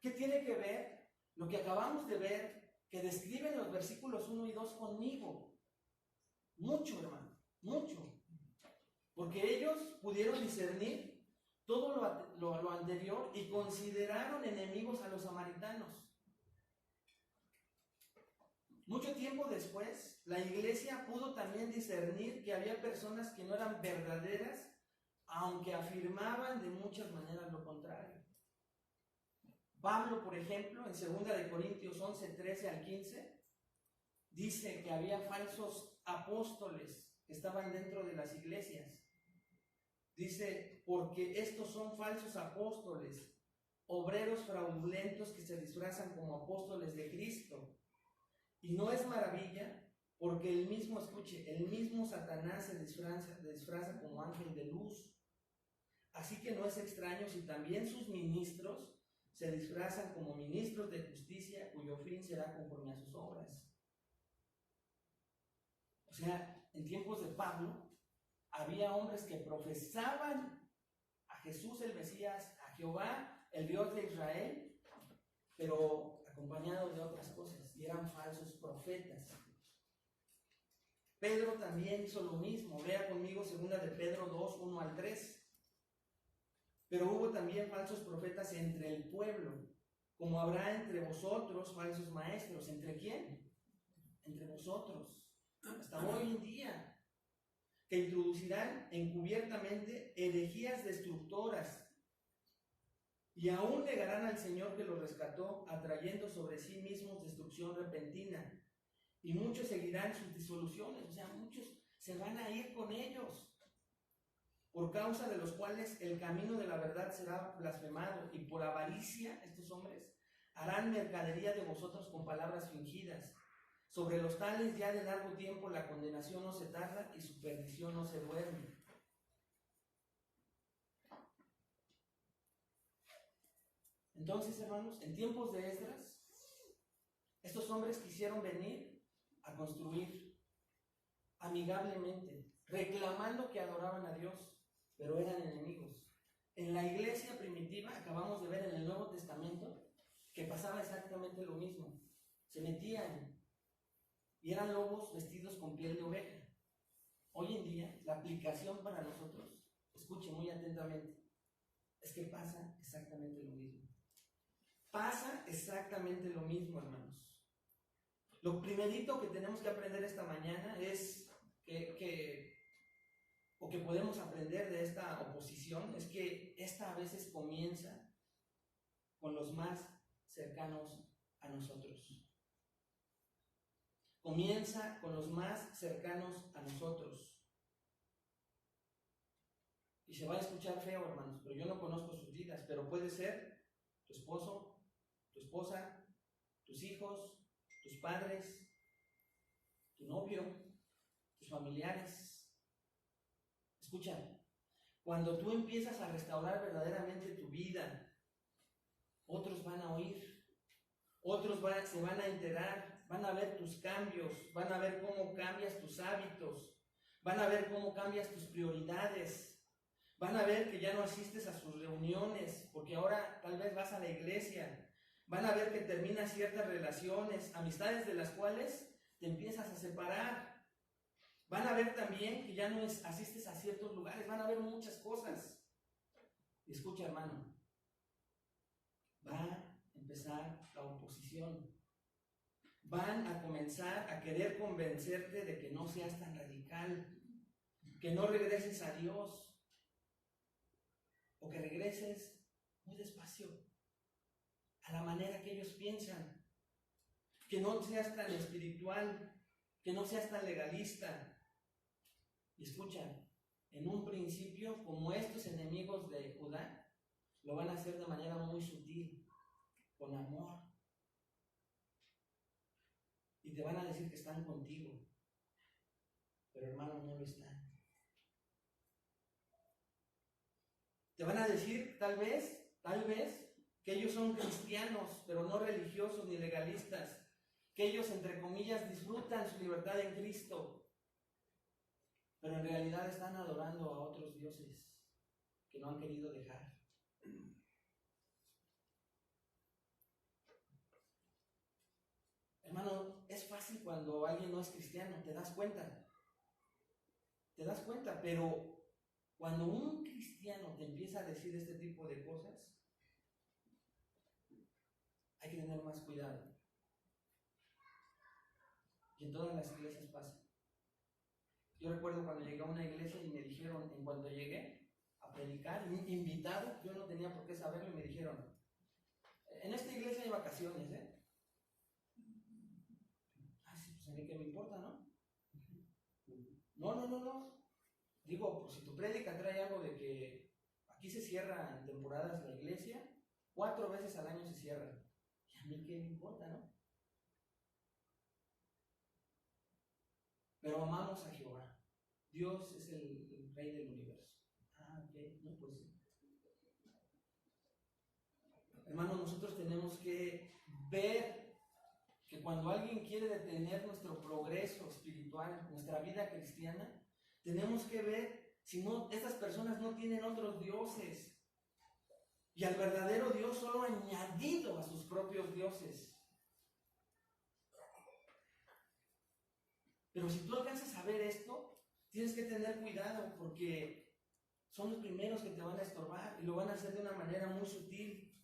¿Qué tiene que ver lo que acabamos de ver, que describen los versículos 1 y 2 conmigo? Mucho, hermano, mucho. Porque ellos pudieron discernir todo lo anterior y consideraron enemigos a los samaritanos. Mucho tiempo después, la iglesia pudo también discernir que había personas que no eran verdaderas, aunque afirmaban de muchas maneras lo contrario. Pablo, por ejemplo, en 2 Corintios 11, 13 al 15, dice que había falsos apóstoles que estaban dentro de las iglesias. Dice, porque estos son falsos apóstoles, obreros fraudulentos que se disfrazan como apóstoles de Cristo. Y no es maravilla, porque el mismo Satanás se disfraza como ángel de luz. Así que no es extraño si también sus ministros se disfrazan como ministros de justicia, cuyo fin será conforme a sus obras. O sea, en tiempos de Pablo, había hombres que profesaban a Jesús el Mesías, a Jehová, el Dios de Israel, pero acompañados de otras cosas, y eran falsos profetas. Pedro también hizo lo mismo. Vea conmigo 2 de Pedro 2, 1 al 3. Pero hubo también falsos profetas entre el pueblo, como habrá entre vosotros falsos maestros. ¿Entre quién? Entre vosotros, hasta hoy en día, que introducirán encubiertamente herejías destructoras, y aún negarán al Señor que los rescató, atrayendo sobre sí mismos destrucción repentina. Y muchos seguirán sus disoluciones, o sea, muchos se van a ir con ellos, por causa de los cuales el camino de la verdad será blasfemado, y por avaricia estos hombres harán mercadería de vosotros con palabras fingidas. Sobre los tales ya de largo tiempo la condenación no se tarda y su perdición no se duerme. Entonces, hermanos, en tiempos de Esdras, estos hombres quisieron venir a construir amigablemente, reclamando que adoraban a Dios, pero eran enemigos. En la iglesia primitiva, acabamos de ver en el Nuevo Testamento, que pasaba exactamente lo mismo. Se metían y eran lobos vestidos con piel de oveja. Hoy en día, la aplicación para nosotros, escuchen muy atentamente, es que pasa exactamente lo mismo. Pasa exactamente lo mismo, hermanos. Lo primerito que tenemos que aprender esta mañana es que podemos aprender de esta oposición, es que esta a veces comienza con los más cercanos a nosotros. Comienza con los más cercanos a nosotros. Y se va a escuchar feo, hermanos, pero yo no conozco sus vidas, pero puede ser tu esposo, tu esposa, tus hijos, tus padres, tu novio, tus familiares. Escucha, cuando tú empiezas a restaurar verdaderamente tu vida, otros van a oír, otros se van a enterar, van a ver tus cambios, van a ver cómo cambias tus hábitos, van a ver cómo cambias tus prioridades, van a ver que ya no asistes a sus reuniones, porque ahora tal vez vas a la iglesia, van a ver que terminas ciertas relaciones, amistades de las cuales te empiezas a separar. Van a ver también que ya no asistes a ciertos lugares, van a ver muchas cosas. Y escucha, hermano, va a empezar la oposición. Van a comenzar a querer convencerte de que no seas tan radical, que no regreses a Dios, o que regreses muy despacio, a la manera que ellos piensan, que no seas tan espiritual, que no seas tan legalista. Y escucha, en un principio, como estos enemigos de Judá, lo van a hacer de manera muy sutil, con amor. Y te van a decir que están contigo, pero hermano, no lo están. Te van a decir, tal vez, que ellos son cristianos, pero no religiosos ni legalistas, que ellos, entre comillas, disfrutan su libertad en Cristo, pero en realidad están adorando a otros dioses que no han querido dejar. Hermano, es fácil cuando alguien no es cristiano, te das cuenta, pero cuando un cristiano te empieza a decir este tipo de cosas, hay que tener más cuidado. Y en todas las iglesias pasa. Yo recuerdo cuando llegué a una iglesia y me dijeron, en cuanto llegué a predicar, invitado, yo no tenía por qué saberlo, y me dijeron, en esta iglesia hay vacaciones, ¿eh? Ah, sí, pues a mí qué me importa, ¿no? No. Digo, pues si tu prédica trae algo de que aquí se cierra en temporadas la iglesia, 4 veces al año se cierra. Y a mí qué me importa, ¿no? Pero amamos a Jehová. Dios es el Rey del universo. Ah, ok, no, pues sí. Hermanos, nosotros tenemos que ver que cuando alguien quiere detener nuestro progreso espiritual, nuestra vida cristiana, tenemos que ver si no, estas personas no tienen otros dioses. Y al verdadero Dios solo añadido a sus propios dioses. Pero si tú alcanzas a ver esto, tienes que tener cuidado porque son los primeros que te van a estorbar y lo van a hacer de una manera muy sutil.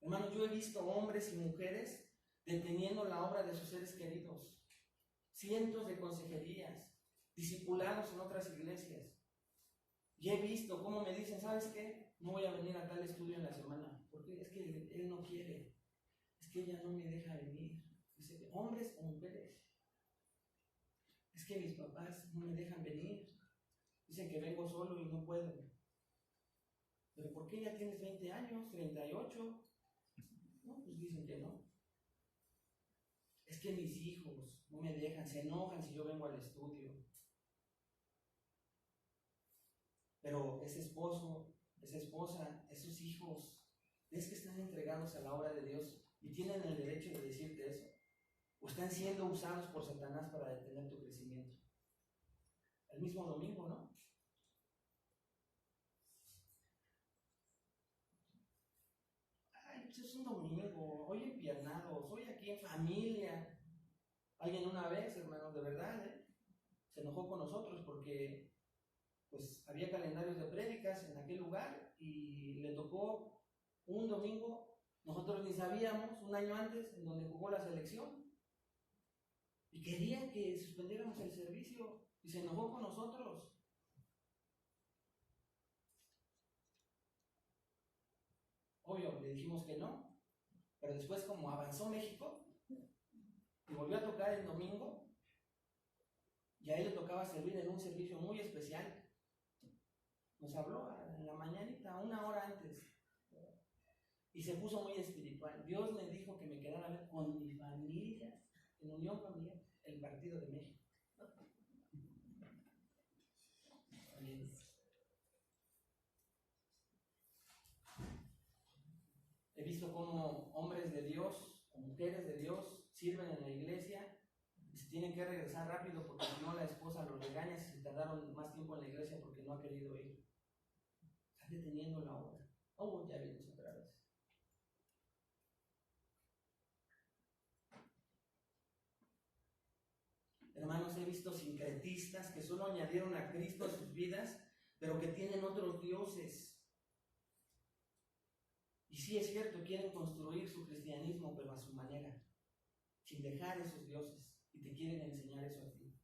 Hermano, yo he visto hombres y mujeres deteniendo la obra de sus seres queridos. Cientos de consejerías, discipulados en otras iglesias. Y he visto cómo me dicen, ¿sabes qué? No voy a venir a tal estudio en la semana, porque es que él no quiere. Es que ella no me deja venir. Dice, hombres o mujeres. Es que mis papás no me dejan venir. Dicen que vengo solo y no puedo. ¿Pero por qué ya tienes 20 años, 38? No, pues dicen que no. Es que mis hijos, no me dejan, se enojan si yo vengo al estudio. Pero ese esposo, esa esposa, esos hijos, ¿ves que están entregados a la obra de Dios y tienen el derecho de decirte eso? ¿O están siendo usados por Satanás para detener tu crecimiento? El mismo domingo, ¿no? Ay, pues es un domingo, hoy empiernados, hoy aquí en familia. Alguien una vez, hermanos, de verdad, se enojó con nosotros porque pues había calendarios de prédicas en aquel lugar y le tocó un domingo, nosotros ni sabíamos, un año antes, en donde jugó la selección. Y quería que suspendiéramos el servicio y se enojó con nosotros. Obvio, le dijimos que no, pero después como avanzó México y volvió a tocar el domingo, y a él le tocaba servir en un servicio muy especial. Nos habló en la mañanita, una hora antes, y se puso muy espiritual. Dios me dijo que me quedara a ver con mi familia, en unión familiar, el partido de México. Amén. He visto cómo hombres de Dios o mujeres de Dios sirven en la iglesia y se tienen que regresar rápido porque si no la esposa los regaña si se tardaron más tiempo en la iglesia porque no ha querido ir. Está deteniendo la obra. Oh, ya vienes otra vez. Hermanos, he visto sincretistas que solo añadieron a Cristo a sus vidas, pero que tienen otros dioses. Y sí es cierto, quieren construir su cristianismo, pero a su manera, sin dejar esos dioses, y te quieren enseñar eso a ti.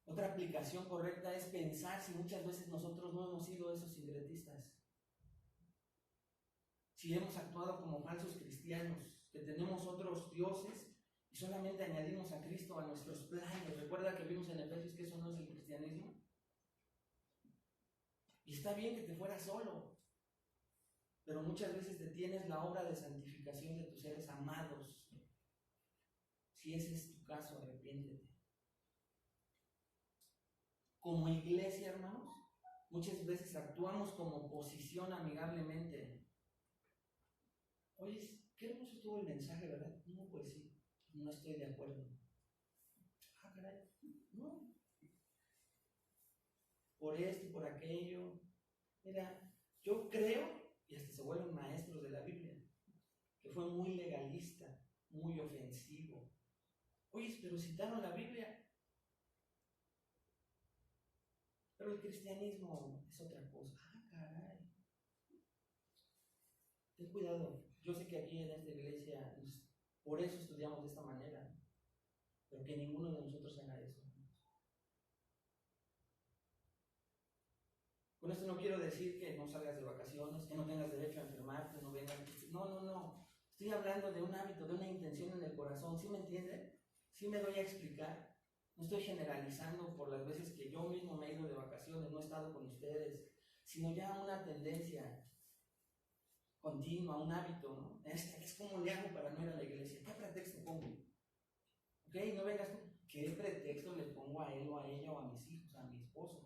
Otra aplicación correcta es pensar si muchas veces nosotros no hemos sido esos sincretistas. Si hemos actuado como falsos cristianos, que tenemos otros dioses y solamente añadimos a Cristo a nuestros planes. Recuerda que vimos en Efesios que eso no es el cristianismo. Y está bien que te fueras solo, pero muchas veces detienes la obra de santificación de tus seres amados. Si ese es tu caso, arrepiéntete. Como iglesia, hermanos, muchas veces actuamos como oposición amigablemente. Oye, qué hermoso estuvo el mensaje, ¿verdad? No, pues sí, no estoy de acuerdo. Ah, caray, no. Por esto y por aquello. Mira, yo creo, y hasta se vuelven maestros de la Biblia, que fue muy legalista, muy ofensivo. Oye, pero citaron la Biblia. Pero el cristianismo es otra cosa. Ah, caray. Ten cuidado. Yo sé que aquí en esta iglesia, por eso estudiamos de esta manera, pero que ninguno de nosotros haga eso. Con esto no quiero decir que no salgas de vacaciones, que no tengas derecho a enfermarte, no vengas. No. Estoy hablando de un hábito, de una intención en el corazón. ¿Sí me entienden? ¿Sí me doy a explicar? No estoy generalizando por las veces que yo mismo me he ido de vacaciones, no he estado con ustedes, sino ya una tendencia continua, un hábito, ¿no? Es como le hago para no ir a la iglesia. ¿Qué pretexto pongo? ¿Ok? No vengas tú. ¿Qué pretexto le pongo a él o a ella o a mis hijos, a mi esposo?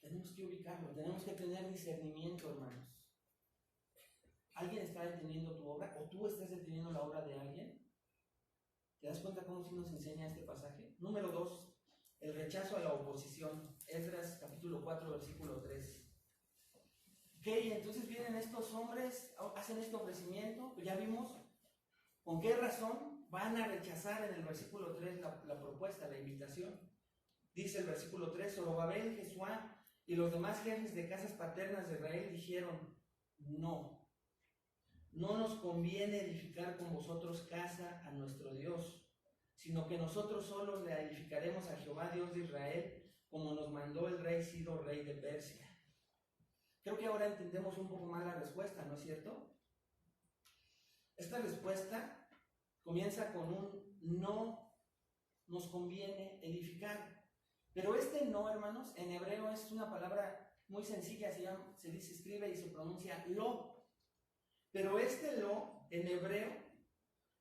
Tenemos que ubicarlo, tenemos que tener discernimiento, hermanos. ¿Alguien está deteniendo tu obra o tú estás deteniendo la obra de alguien? ¿Te das cuenta cómo sí nos enseña este pasaje? Número 2, el rechazo a la oposición. Esdras capítulo 4, versículo 3. Ok, entonces vienen estos hombres, hacen este ofrecimiento, ya vimos con qué razón van a rechazar en el versículo 3 la propuesta, la invitación. Dice el versículo 3, Zorobabel, Jesuá y los demás jefes de casas paternas de Israel dijeron, no nos conviene edificar con vosotros casa a nuestro Dios, sino que nosotros solos le edificaremos a Jehová Dios de Israel, como nos mandó el rey Ciro, rey de Persia. Creo que ahora entendemos un poco más la respuesta, ¿no es cierto? Esta respuesta comienza con un no nos conviene edificar. Pero este no, hermanos, en hebreo es una palabra muy sencilla, se escribe y se pronuncia lo. Pero este lo, en hebreo,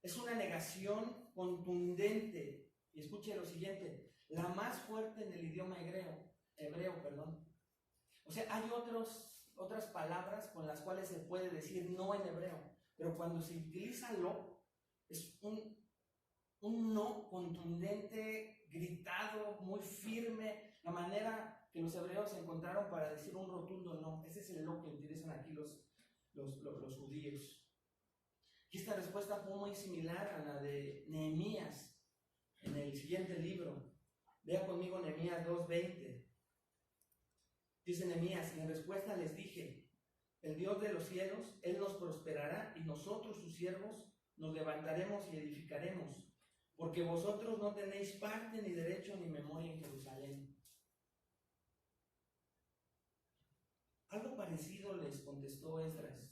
es una negación contundente. Y escuche lo siguiente, la más fuerte en el idioma hebreo. O sea, hay otras palabras con las cuales se puede decir no en hebreo, pero cuando se utiliza lo, es un no contundente, gritado, muy firme, la manera que los hebreos encontraron para decir un rotundo no. Ese es el no que utilizan aquí los judíos. Y esta respuesta fue muy similar a la de Nehemías en el siguiente libro. Vea conmigo Nehemías 2:20. Dice Nehemías, y en respuesta les dije, el Dios de los cielos, Él nos prosperará y nosotros, sus siervos, nos levantaremos y edificaremos, porque vosotros no tenéis parte ni derecho ni memoria en Jerusalén. Algo parecido les contestó Esdras,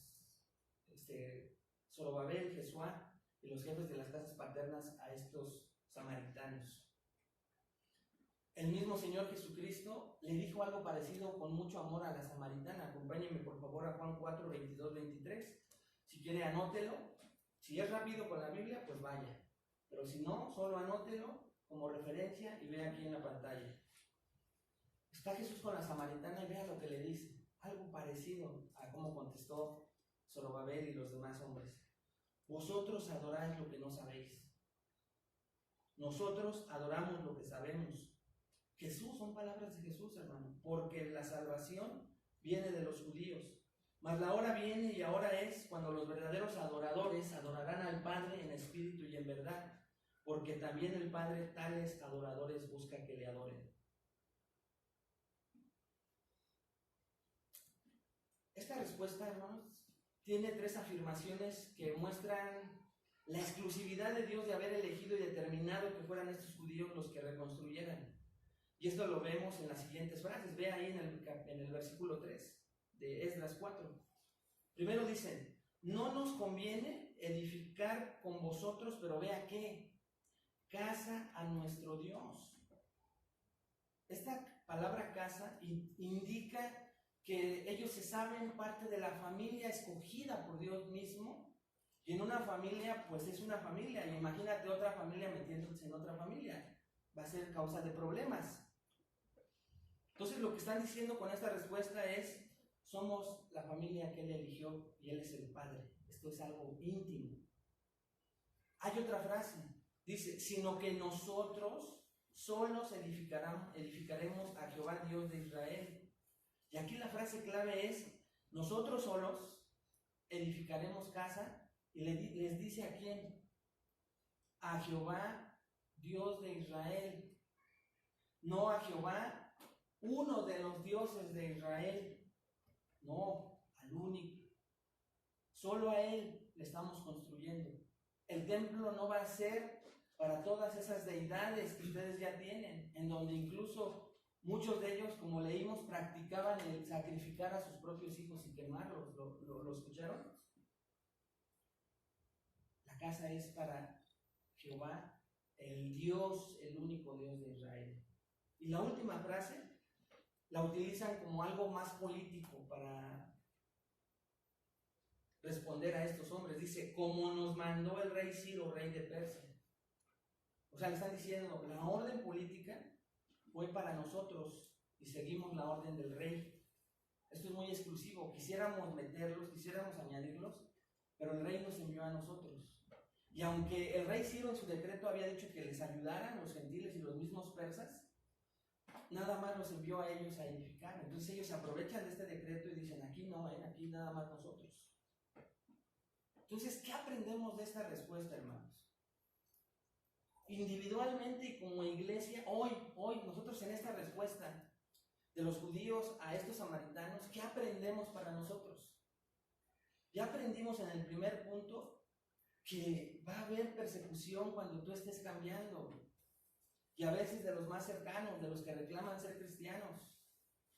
Zorobabel, Jesuá y los jefes de las casas paternas a estos samaritanos. El mismo Señor Jesucristo le dijo algo parecido con mucho amor a la samaritana. Acompáñenme por favor a Juan 4, 22, 23. Si quiere anótelo. Si es rápido con la Biblia, pues vaya. Pero si no, solo anótelo como referencia y vea aquí en la pantalla. Está Jesús con la samaritana y vea lo que le dice. Algo parecido a cómo contestó Zorobabel y los demás hombres. Vosotros adoráis lo que no sabéis. Nosotros adoramos lo que sabemos. Jesús, son palabras de Jesús, hermano, porque la salvación viene de los judíos. Mas la hora viene y ahora es cuando los verdaderos adoradores adorarán al Padre en espíritu y en verdad, porque también el Padre tales adoradores busca que le adoren. Esta respuesta, hermanos, tiene tres afirmaciones que muestran la exclusividad de Dios de haber elegido y determinado que fueran estos judíos los que reconstruyeran. Y esto lo vemos en las siguientes frases. Ve ahí en el versículo 3 de Esdras 4. Primero dicen, no nos conviene edificar con vosotros, pero vea qué, casa a nuestro Dios. Esta palabra casa indica que ellos se saben parte de la familia escogida por Dios mismo. Y en una familia, pues es una familia. Y imagínate otra familia metiéndose en otra familia. Va a ser causa de problemas. Entonces lo que están diciendo con esta respuesta es, somos la familia que Él eligió y Él es el Padre. Esto es algo íntimo. Hay otra frase, dice, sino que nosotros solos edificaremos a Jehová Dios de Israel. Y aquí la frase clave es, nosotros solos edificaremos casa, y les dice a quién, a Jehová Dios de Israel, no a Jehová uno de los dioses de Israel, no, al único. Solo a Él le estamos construyendo. El templo no va a ser para todas esas deidades que ustedes ya tienen, en donde incluso muchos de ellos, como leímos, practicaban el sacrificar a sus propios hijos y quemarlos. ¿Lo escucharon? La casa es para Jehová, el Dios, el único Dios de Israel. Y la última frase la utilizan como algo más político para responder a estos hombres. Dice, como nos mandó el rey Ciro, rey de Persia. O sea, le están diciendo, la orden política fue para nosotros y seguimos la orden del rey. Esto es muy exclusivo. Quisiéramos meterlos, quisiéramos añadirlos, pero el rey nos envió a nosotros. Y aunque el rey Ciro en su decreto había dicho que les ayudaran los gentiles y los mismos persas, nada más los envió a ellos a edificar. Entonces ellos se aprovechan de este decreto y dicen, aquí no, aquí nada más nosotros. Entonces, ¿qué aprendemos de esta respuesta, hermanos? Individualmente y como iglesia, hoy, nosotros en esta respuesta de los judíos a estos samaritanos, ¿qué aprendemos para nosotros? Ya aprendimos en el primer punto que va a haber persecución cuando tú estés cambiando. Y a veces de los más cercanos, de los que reclaman ser cristianos.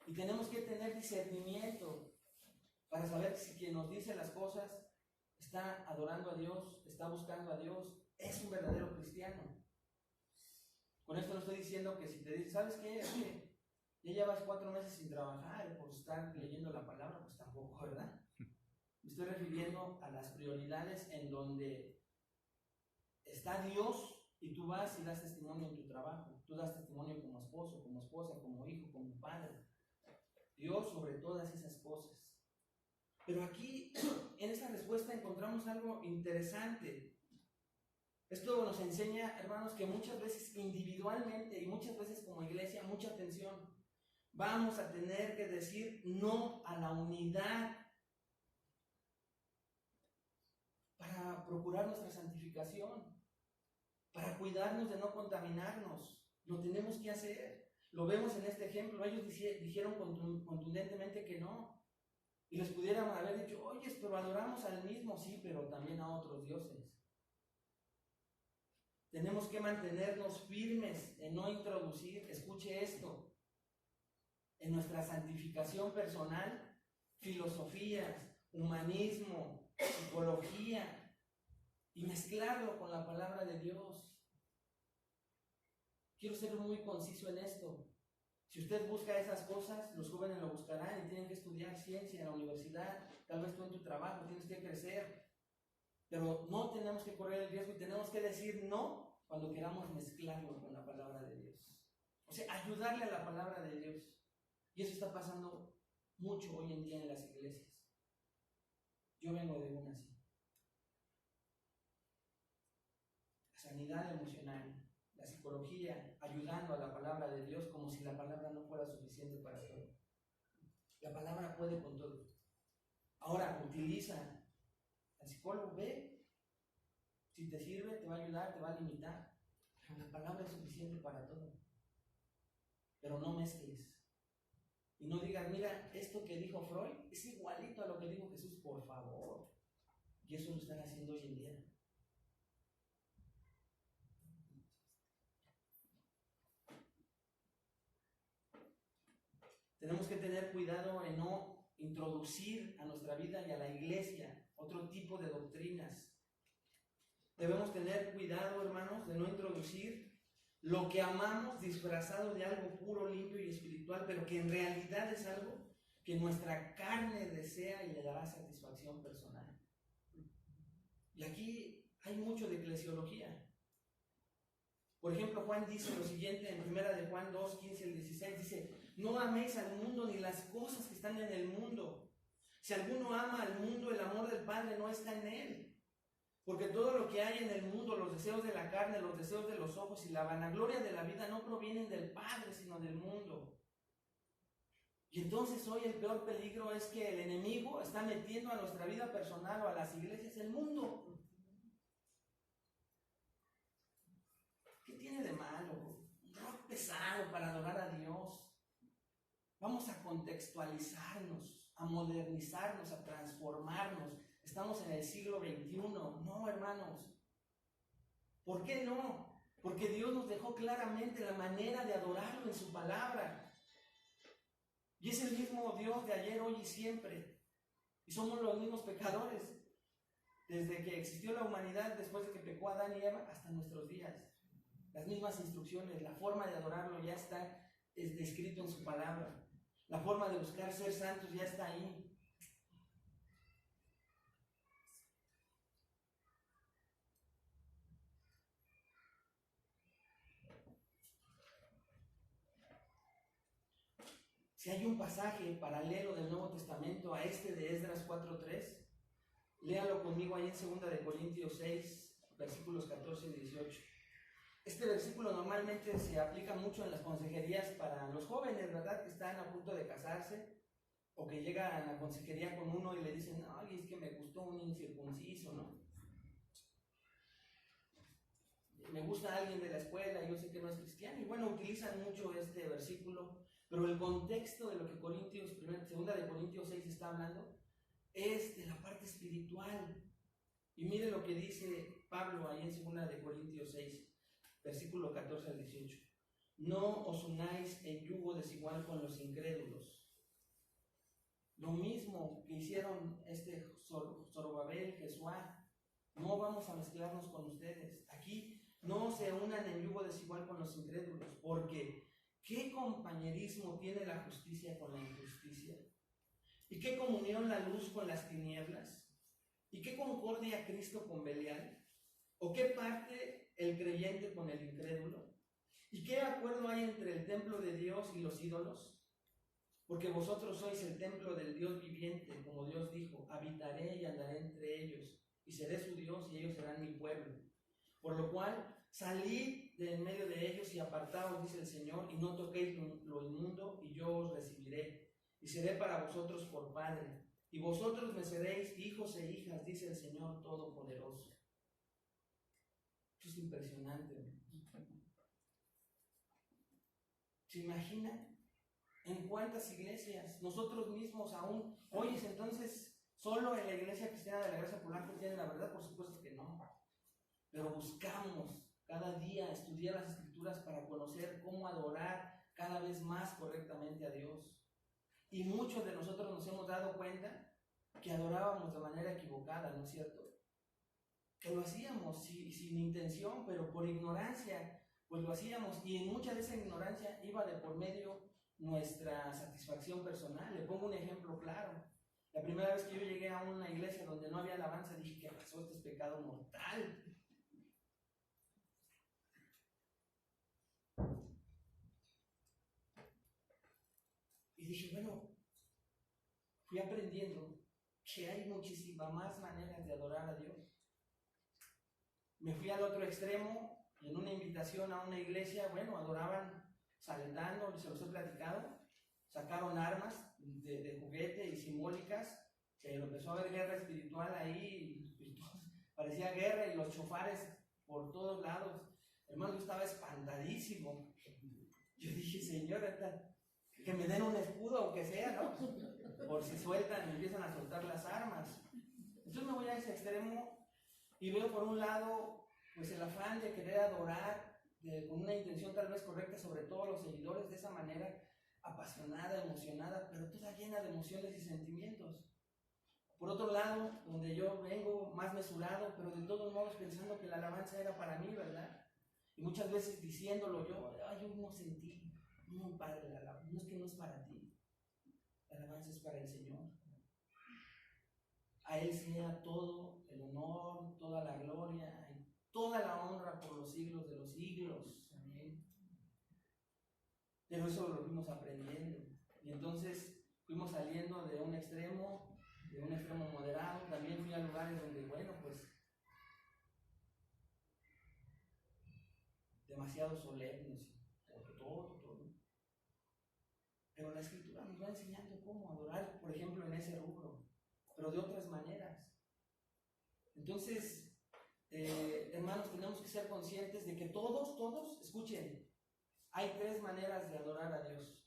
Y tenemos que tener discernimiento para saber si quien nos dice las cosas está adorando a Dios, está buscando a Dios, es un verdadero cristiano. Con esto no estoy diciendo que si te dicen, ¿sabes qué? Ya llevas 4 meses sin trabajar por estar leyendo la palabra, pues tampoco, ¿verdad? Me estoy refiriendo a las prioridades en donde está Dios y tú vas y das testimonio en tu trabajo. Tú das testimonio como esposo, como esposa, como hijo, como padre. Dios sobre todas esas cosas. Pero aquí, en esa respuesta, encontramos algo interesante. Esto nos enseña, hermanos, que muchas veces individualmente y muchas veces como iglesia, mucha atención, vamos a tener que decir no a la unidad para procurar nuestra santificación, para cuidarnos de no contaminarnos. Lo tenemos que hacer. Lo vemos en este ejemplo. Ellos dijeron contundentemente que no. Y les pudieran haber dicho, oye, pero adoramos al mismo, sí, pero también a otros dioses. Tenemos que mantenernos firmes en no introducir, escuche esto, en nuestra santificación personal, filosofías, humanismo, psicología, y mezclarlo con la palabra de Dios. Quiero ser muy conciso en esto. Si usted busca esas cosas, los jóvenes lo buscarán y tienen que estudiar ciencia en la universidad, tal vez tú en tu trabajo tienes que crecer. Pero no tenemos que correr el riesgo y tenemos que decir no cuando queramos mezclarlo con la palabra de Dios. O sea, ayudarle a la palabra de Dios. Y eso está pasando mucho hoy en día en las iglesias. Yo vengo de una así. La sanidad emocional, la psicología, ayudando a la palabra de Dios como si la palabra no fuera suficiente para todo. La palabra puede con todo. Ahora, utiliza. El psicólogo ve, si te sirve, te va a ayudar, te va a limitar. Pero la palabra es suficiente para todo. Pero no mezcles. Y no digas, mira, esto que dijo Freud es igualito a lo que dijo Jesús, por favor. Y eso lo están haciendo hoy en día. Tenemos que tener cuidado en no introducir a nuestra vida y a la iglesia otro tipo de doctrinas. Debemos tener cuidado, hermanos, de no introducir lo que amamos disfrazado de algo puro, limpio y espiritual, pero que en realidad es algo que nuestra carne desea y le dará satisfacción personal. Y aquí hay mucho de eclesiología. Por ejemplo, Juan dice lo siguiente en 1 de Juan 2, 15 al 16, dice, no améis al mundo ni las cosas que están en el mundo. Si alguno ama al mundo, el amor del Padre no está en él. Porque todo lo que hay en el mundo, los deseos de la carne, los deseos de los ojos y la vanagloria de la vida no provienen del Padre, sino del mundo. Y entonces hoy el peor peligro es que el enemigo está metiendo a nuestra vida personal o a las iglesias el mundo. ¿Qué tiene de malo? Un rock pesado para adorar a Dios. Vamos a contextualizarnos, a modernizarnos, a transformarnos. Estamos en el siglo XXI. No, hermanos. ¿Por qué no? Porque Dios nos dejó claramente la manera de adorarlo en su palabra. Y es el mismo Dios de ayer, hoy y siempre. Y somos los mismos pecadores. Desde que existió la humanidad, después de que pecó Adán y Eva, hasta nuestros días. Las mismas instrucciones, la forma de adorarlo ya está descrito en su palabra. La forma de buscar ser santos ya está ahí. Si hay un pasaje paralelo del Nuevo Testamento a este de Esdras 4:3, léalo conmigo ahí en 2 de Corintios 6, versículos 14 y 18. Este versículo normalmente se aplica mucho en las consejerías para los jóvenes, ¿verdad? Que están a punto de casarse o que llegan a la consejería con uno y le dicen, ay, es que me gustó un incircunciso, ¿no? Me gusta alguien de la escuela, yo sé que no es cristiano. Y bueno, utilizan mucho este versículo, pero el contexto de lo que 2 de Corintios 6 está hablando es de la parte espiritual. Y mire lo que dice Pablo ahí en 2 de Corintios 6. Versículo 14 al 18. No os unáis en yugo desigual con los incrédulos. Lo mismo que hicieron Zorobabel, Jesuá. No vamos a mezclarnos con ustedes. Aquí no se unan en yugo desigual con los incrédulos, porque ¿qué compañerismo tiene la justicia con la injusticia? ¿Y qué comunión la luz con las tinieblas? ¿Y qué concordia Cristo con Belial? ¿O qué parte el creyente con el incrédulo? ¿Y qué acuerdo hay entre el templo de Dios y los ídolos? Porque vosotros sois el templo del Dios viviente, como Dios dijo, habitaré y andaré entre ellos, y seré su Dios y ellos serán mi pueblo. Por lo cual, salid de en medio de ellos y apartaos, dice el Señor, y no toquéis lo inmundo, y yo os recibiré, y seré para vosotros por Padre, y vosotros me seréis hijos e hijas, dice el Señor Todopoderoso. Esto es impresionante. ¿Se imaginan en cuántas iglesias nosotros mismos aún? Oye, entonces, ¿solo en la iglesia cristiana de la Gracia Polanco tienen la verdad? Por supuesto que no. Pero buscamos cada día estudiar las Escrituras para conocer cómo adorar cada vez más correctamente a Dios. Y muchos de nosotros nos hemos dado cuenta que adorábamos de manera equivocada, ¿no es cierto? Que lo hacíamos sin intención, pero por ignorancia, pues lo hacíamos. Y en mucha de esa ignorancia iba de por medio nuestra satisfacción personal. Le pongo un ejemplo claro. La primera vez que yo llegué a una iglesia donde no había alabanza, dije, ¿qué pasó? Este es pecado mortal. Y dije, bueno, fui aprendiendo que hay muchísimas más maneras de adorar a Dios. Me fui al otro extremo, en una invitación a una iglesia, bueno, adoraban saltando, se los he platicado, sacaron armas de juguete y simbólicas, se empezó a haber guerra espiritual ahí, y parecía guerra y los chofares por todos lados. Hermano, yo estaba espantadísimo. Yo dije, Señor, que me den un escudo, aunque sea, ¿no? Por si sueltan, empiezan a soltar las armas. Entonces me voy a ese extremo y veo por un lado, pues el afán de querer adorar con una intención tal vez correcta, sobre todo los seguidores, de esa manera apasionada, emocionada, pero toda llena de emociones y sentimientos. Por otro lado, donde yo vengo más mesurado, pero de todos modos pensando que la alabanza era para mí, ¿verdad? Y muchas veces diciéndolo yo no sentí, no, Padre, la alabanza, no es que no es para ti, la alabanza es para el Señor. A Él sea todo el honor, toda la gloria, y toda la honra por los siglos de los siglos. Amén. Pero eso lo fuimos aprendiendo. Y entonces fuimos saliendo de un extremo moderado. También fui a lugares donde, bueno, pues, demasiado solemnes, todo. Pero la Escritura nos va enseñando cómo adorar, por ejemplo, en ese rubro, pero de otras maneras. Entonces, hermanos, tenemos que ser conscientes de que todos, escuchen, hay tres maneras de adorar a Dios.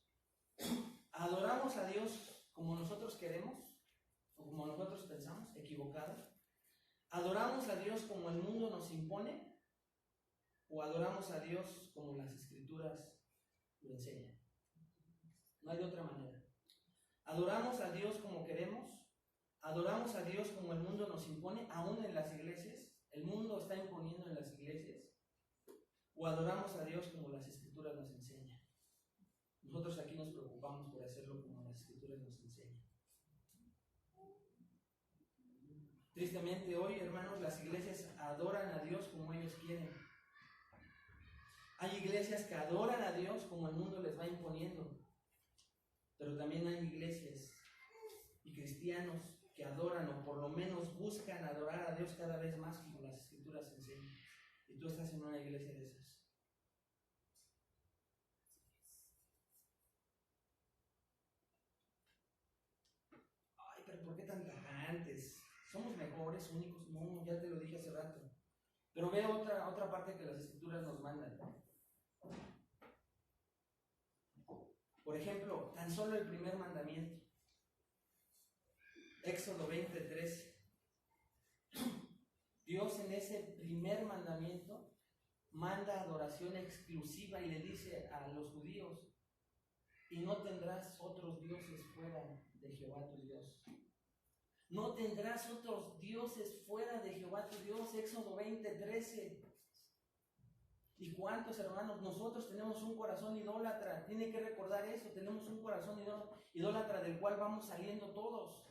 Adoramos a Dios como nosotros queremos, o como nosotros pensamos, equivocado. Adoramos a Dios como el mundo nos impone, o adoramos a Dios como las Escrituras lo enseñan. No hay de otra manera. Adoramos a Dios como queremos, adoramos a Dios como el mundo nos impone, aún en las iglesias, el mundo está imponiendo en las iglesias, o adoramos a Dios como las Escrituras nos enseñan. Nosotros aquí nos preocupamos por hacerlo como las Escrituras nos enseñan. Tristemente hoy, hermanos, las iglesias adoran a Dios como ellos quieren. Hay iglesias que adoran a Dios como el mundo les va imponiendo. Pero también hay iglesias y cristianos que adoran, o por lo menos buscan adorar a Dios cada vez más como las Escrituras enseñan. Y tú estás en una iglesia de esas. Ay, pero ¿por qué tan tajantes? ¿Somos mejores, únicos? No, ya te lo dije hace rato. Pero ve otra parte que las Escrituras nos mandan. Por ejemplo, tan solo el primer mandamiento. Éxodo 20:13. Dios en ese primer mandamiento manda adoración exclusiva y le dice a los judíos: y no tendrás otros dioses fuera de Jehová tu Dios. No tendrás otros dioses fuera de Jehová tu Dios. Éxodo 20:13. ¿Y cuántos hermanos? Nosotros tenemos un corazón idólatra. Tiene que recordar eso. Tenemos un corazón idólatra del cual vamos saliendo todos.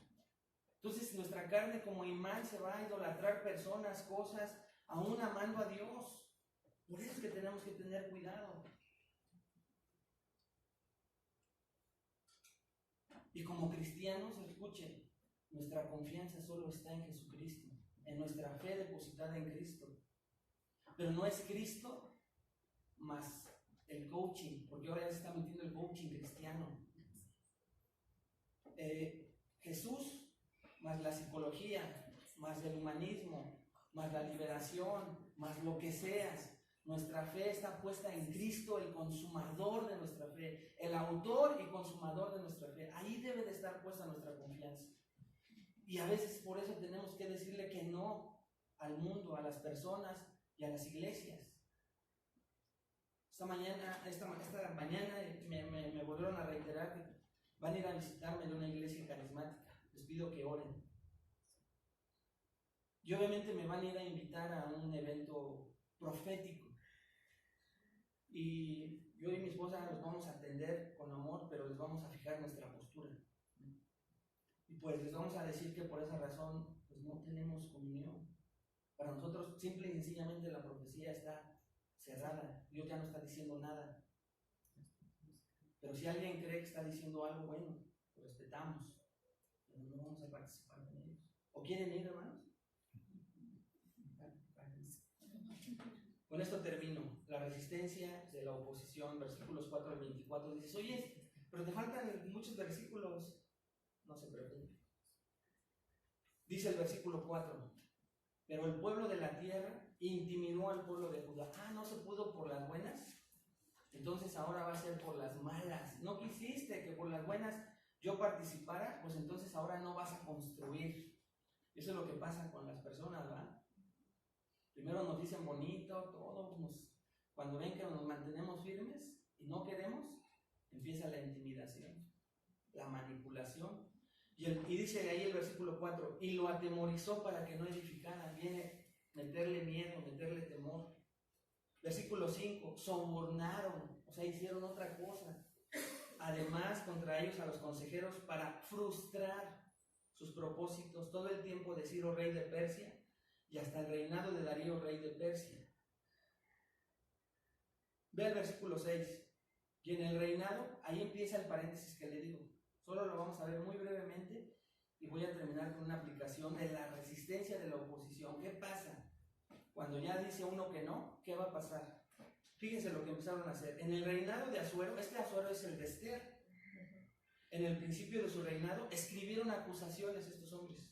Entonces nuestra carne como imán se va a idolatrar personas, cosas, aún amando a Dios. Por eso es que tenemos que tener cuidado. Y como cristianos, escuchen, nuestra confianza solo está en Jesucristo, en nuestra fe depositada en Cristo. Pero no es Cristo más el coaching, porque ahora ya se está metiendo el coaching cristiano. Jesús más la psicología, más el humanismo, más la liberación, más lo que seas. Nuestra fe está puesta en Cristo, el consumador de nuestra fe, el autor y consumador de nuestra fe. Ahí debe de estar puesta nuestra confianza. Y a veces por eso tenemos que decirle que no al mundo, a las personas y a las iglesias. Esta mañana me volvieron a reiterar que van a ir a visitarme de una iglesia carismática. Les pido que oren. Y obviamente me van a ir a invitar a un evento profético. Y yo y mi esposa los vamos a atender con amor, pero les vamos a fijar nuestra postura. Y pues les vamos a decir que por esa razón pues no tenemos comunión. Para nosotros simple y sencillamente la profecía está cerrada. Dios ya no está diciendo nada. Pero si alguien cree que está diciendo algo bueno, lo respetamos. Pero no vamos a participar con ellos. ¿O quieren ir, hermanos? Con esto termino. La resistencia de la oposición, versículos 4 al 24. Dices, oye, pero te faltan muchos versículos. No se preocupen. Dice el versículo 4. Pero el pueblo de la tierra intimidó al pueblo de Judá. ¿No se pudo por las buenas? Entonces ahora va a ser por las malas. ¿No quisiste que por las buenas yo participara? Pues entonces ahora no vas a construir. Eso es lo que pasa con las personas, ¿verdad? Primero nos dicen bonito, todo, cuando ven que nos mantenemos firmes y no queremos, empieza la intimidación, la manipulación. Y dice ahí el versículo 4, y lo atemorizó para que no edificara. Viene meterle miedo, meterle temor. Versículo 5, sobornaron, o sea, hicieron otra cosa. Además, contra ellos a los consejeros para frustrar sus propósitos todo el tiempo de Ciro, rey de Persia, y hasta el reinado de Darío, rey de Persia. Ve el versículo 6. Y en el reinado, ahí empieza el paréntesis que le digo. Solo lo vamos a ver muy brevemente y voy a terminar con una aplicación de la resistencia de la oposición. ¿Qué pasa? Cuando ya dice uno que no, ¿qué va a pasar? Fíjense lo que empezaron a hacer. En el reinado de Asuero, este Asuero es el de Esther. En el principio de su reinado, escribieron acusaciones estos hombres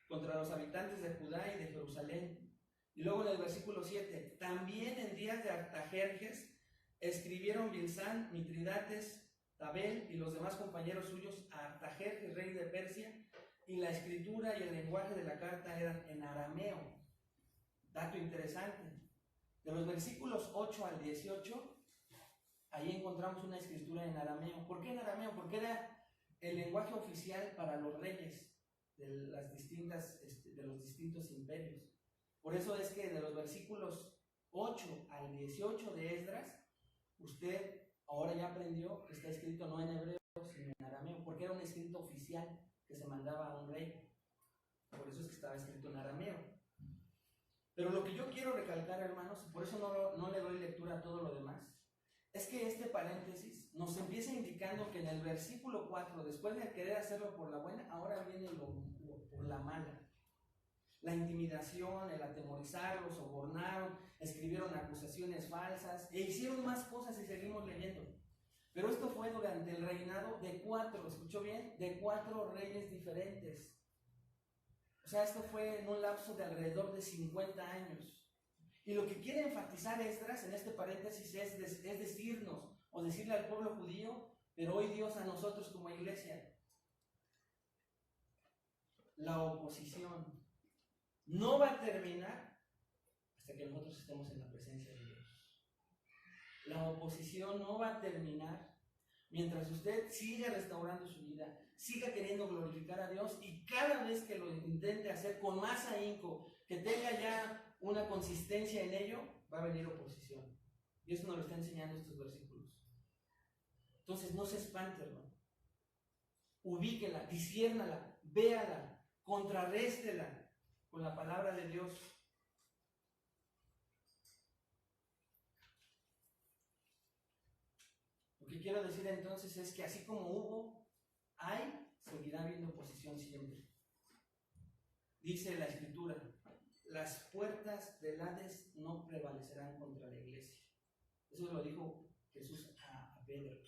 contra los habitantes de Judá y de Jerusalén. Y luego en el versículo 7, también en días de Artajerjes escribieron Bilsán, Mitridates, Tabel y los demás compañeros suyos a Artajerjes, rey de Persia, y la escritura y el lenguaje de la carta eran en arameo. Dato interesante. De los versículos 8 al 18, ahí encontramos una escritura en arameo. ¿Por qué en arameo? Porque era el lenguaje oficial para los reyes de los distintos imperios. Por eso es que de los versículos 8 al 18 de Esdras, usted ahora ya aprendió que está escrito no en hebreo, sino en arameo, porque era un escrito oficial que se mandaba a un rey. Por eso es que estaba escrito en arameo. Pero lo que yo quiero recalcar, hermanos, y por eso no le doy lectura a todo lo demás, es que este paréntesis nos empieza indicando que en el versículo 4, después de querer hacerlo por la buena, ahora viene por la mala. La intimidación, el atemorizar, los sobornaron, escribieron acusaciones falsas e hicieron más cosas y seguimos leyendo. Pero esto fue durante el reinado de 4, ¿escuchó bien? De 4 reyes diferentes. O sea, esto fue en un lapso de alrededor de 50 años. Y lo que quiere enfatizar Esdras en este paréntesis es decirnos, o decirle al pueblo judío, pero hoy Dios a nosotros como iglesia, la oposición no va a terminar hasta que nosotros estemos en la presencia de Dios. La oposición no va a terminar mientras usted siga restaurando su vida, siga queriendo glorificar a Dios, y cada vez que lo intente hacer con más ahínco, que tenga ya una consistencia en ello, va a venir oposición. Y eso nos lo está enseñando estos versículos. Entonces no se espante, hermano. Ubíquela, disciérnala, véala, contraréstela con la palabra de Dios. Lo que quiero decir entonces es que así como hubo, hay, seguirá habiendo oposición siempre. Dice la Escritura, las puertas del Hades no prevalecerán contra la iglesia. Eso lo dijo Jesús a Pedro.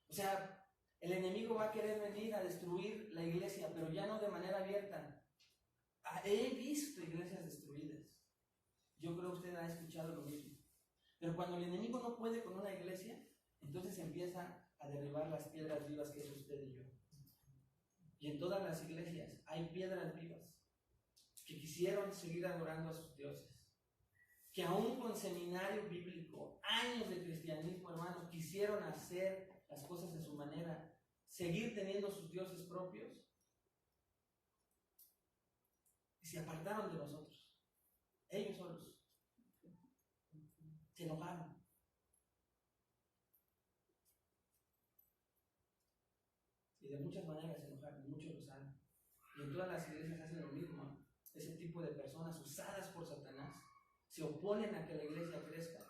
O sea, el enemigo va a querer venir a destruir la iglesia, pero ya no de manera abierta. He visto iglesias destruidas. Yo creo que usted ha escuchado lo mismo. Pero cuando el enemigo no puede con una iglesia, entonces empieza a derribar las piedras vivas que es usted y yo. Y en todas las iglesias hay piedras vivas que quisieron seguir adorando a sus dioses, que aún con seminario bíblico, años de cristianismo, hermano, quisieron hacer las cosas de su manera, seguir teniendo sus dioses propios, y se apartaron de nosotros. Ellos solos se enojaron. Y de muchas maneras se enojaron, muchos lo saben. Y en todas las iglesias hacen lo mismo, ¿no? Ese tipo de personas usadas por Satanás se oponen a que la iglesia crezca.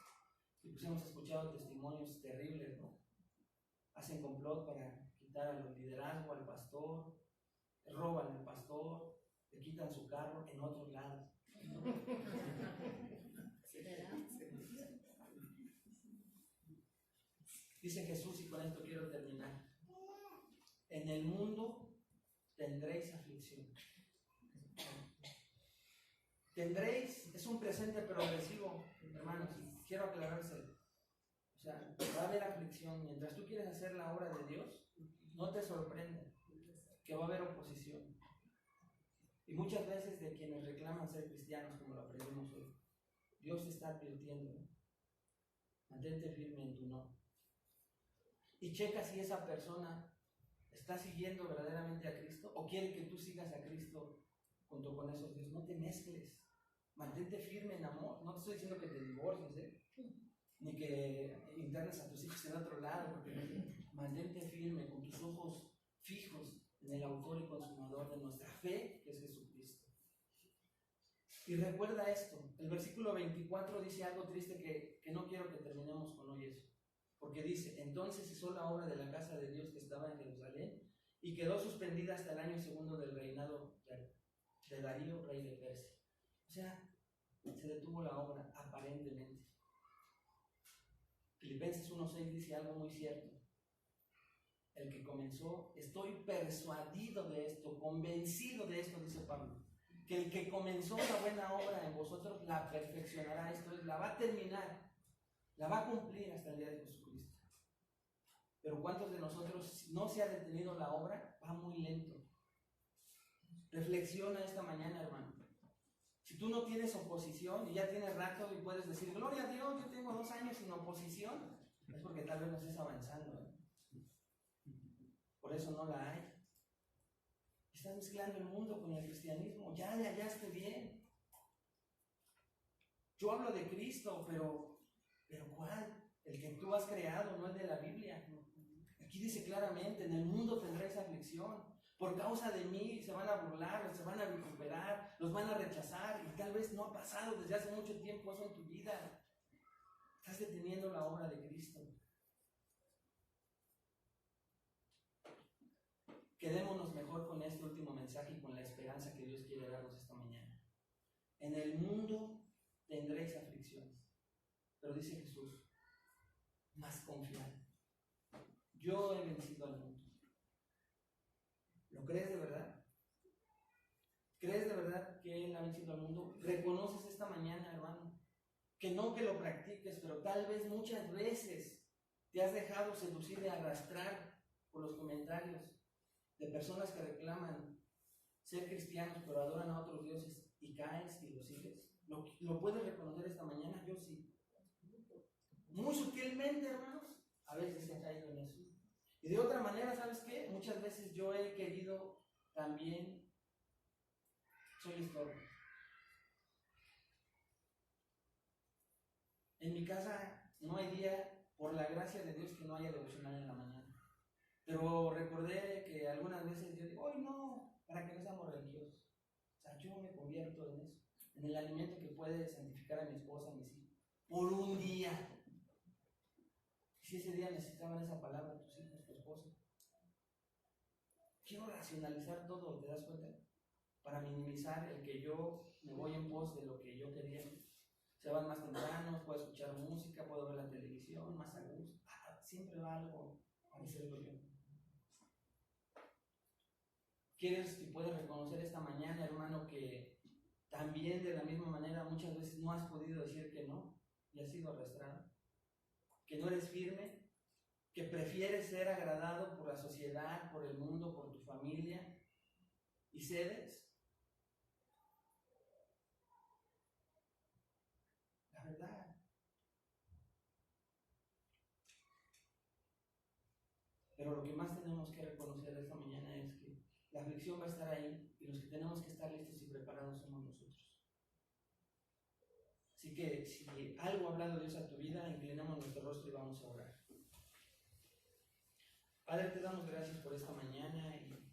Y pues hemos escuchado testimonios terribles, ¿no? Hacen complot para quitar al liderazgo, al pastor, roban al pastor, le quitan su carro en otros lados. Dice Jesús, y con esto quiero terminar: en el mundo tendréis aflicción. Tendréis, es un presente progresivo, hermanos, y quiero aclarárselo. O sea, va a haber aflicción. Mientras tú quieres hacer la obra de Dios, no te sorprenda que va a haber oposición. Y muchas veces de quienes reclaman ser cristianos, como lo aprendimos hoy, Dios te está advirtiendo: mantente firme en tu no. Y checa si esa persona está siguiendo verdaderamente a Cristo o quiere que tú sigas a Cristo junto con esos Dios. No te mezcles. Mantente firme en amor. No te estoy diciendo que te divorcies, ni que internes a tus hijos en otro lado, porque mantente firme con tus ojos fijos en el autor y consumador de nuestra fe, que es Jesucristo. Y recuerda esto, el versículo 24 dice algo triste que no quiero que terminemos con hoy eso, porque dice: entonces cesó la obra de la casa de Dios que estaba en Jerusalén y quedó suspendida hasta el año segundo del reinado de Darío, rey de Persia. O sea, se detuvo la obra aparentemente. Filipenses 1:6 dice algo muy cierto: el que comenzó, estoy persuadido de esto, convencido de esto, dice Pablo, que el que comenzó la buena obra en vosotros la perfeccionará, esto es, la va a terminar, la va a cumplir hasta el día de Jesucristo. Pero ¿cuántos de nosotros no se ha detenido la obra? Va muy lento. Reflexiona esta mañana, hermano. Si tú no tienes oposición y ya tienes rato y puedes decir: gloria a Dios, yo tengo 2 años sin oposición, es porque tal vez no estés avanzando, Por eso no la hay. Estás mezclando el mundo con el cristianismo. Ya esté bien. Yo hablo de Cristo, pero ¿cuál? El que tú has creado, no el de la Biblia. Aquí dice claramente: en el mundo tendréis aflicción. Por causa de mí se van a burlar, se van a vituperar, los van a rechazar, y tal vez no ha pasado desde hace mucho tiempo eso en tu vida. Estás deteniendo la obra de Cristo. Quedémonos mejor con este último mensaje y con la esperanza que Dios quiere darnos esta mañana. En el mundo tendréis aflicciones, pero dice Jesús: más confiad, yo he vencido al mundo. ¿Lo crees de verdad? ¿Crees de verdad que Él ha vencido al mundo? ¿Reconoces esta mañana, hermano, que no que lo practiques, pero tal vez muchas veces te has dejado seducir y arrastrar por los comentarios de personas que reclaman ser cristianos pero adoran a otros dioses, y caes y lo sigues? ¿Lo puedes reconocer esta mañana? Yo sí. Muy sutilmente, hermanos, a veces he caído en eso. Y de otra manera, ¿sabes qué? Muchas veces yo he querido también, soy estorbo. En mi casa no hay día, por la gracia de Dios, que no haya devocional en la mañana. Pero recordé que algunas veces yo digo, hoy no, para que no seamos religiosos. O sea, yo me convierto en eso, en el alimento que puede santificar a mi esposa, a mis hijos, por un día. Si ese día necesitaban esa palabra, tus hijos, tu esposa. Quiero racionalizar todo, ¿te das cuenta? Para minimizar el que yo me voy en pos de lo que yo quería. Se van más temprano, puedo escuchar música, puedo ver la televisión, más a gusto. Siempre va algo a hacerlo yo. ¿Quieres y puedes reconocer esta mañana, hermano, que también de la misma manera muchas veces no has podido decir que no y has sido arrastrado? Que no eres firme, que prefieres ser agradado por la sociedad, por el mundo, por tu familia y cedes. La verdad. Pero lo que más tenemos que reconocer esta mañana es que la aflicción va a estar ahí y los que tenemos que estar listos y preparados somos nosotros. Así que si algo ha hablado Dios a tu vida, inclinamos nuestro rostro y vamos a orar. Padre, te damos gracias por esta mañana y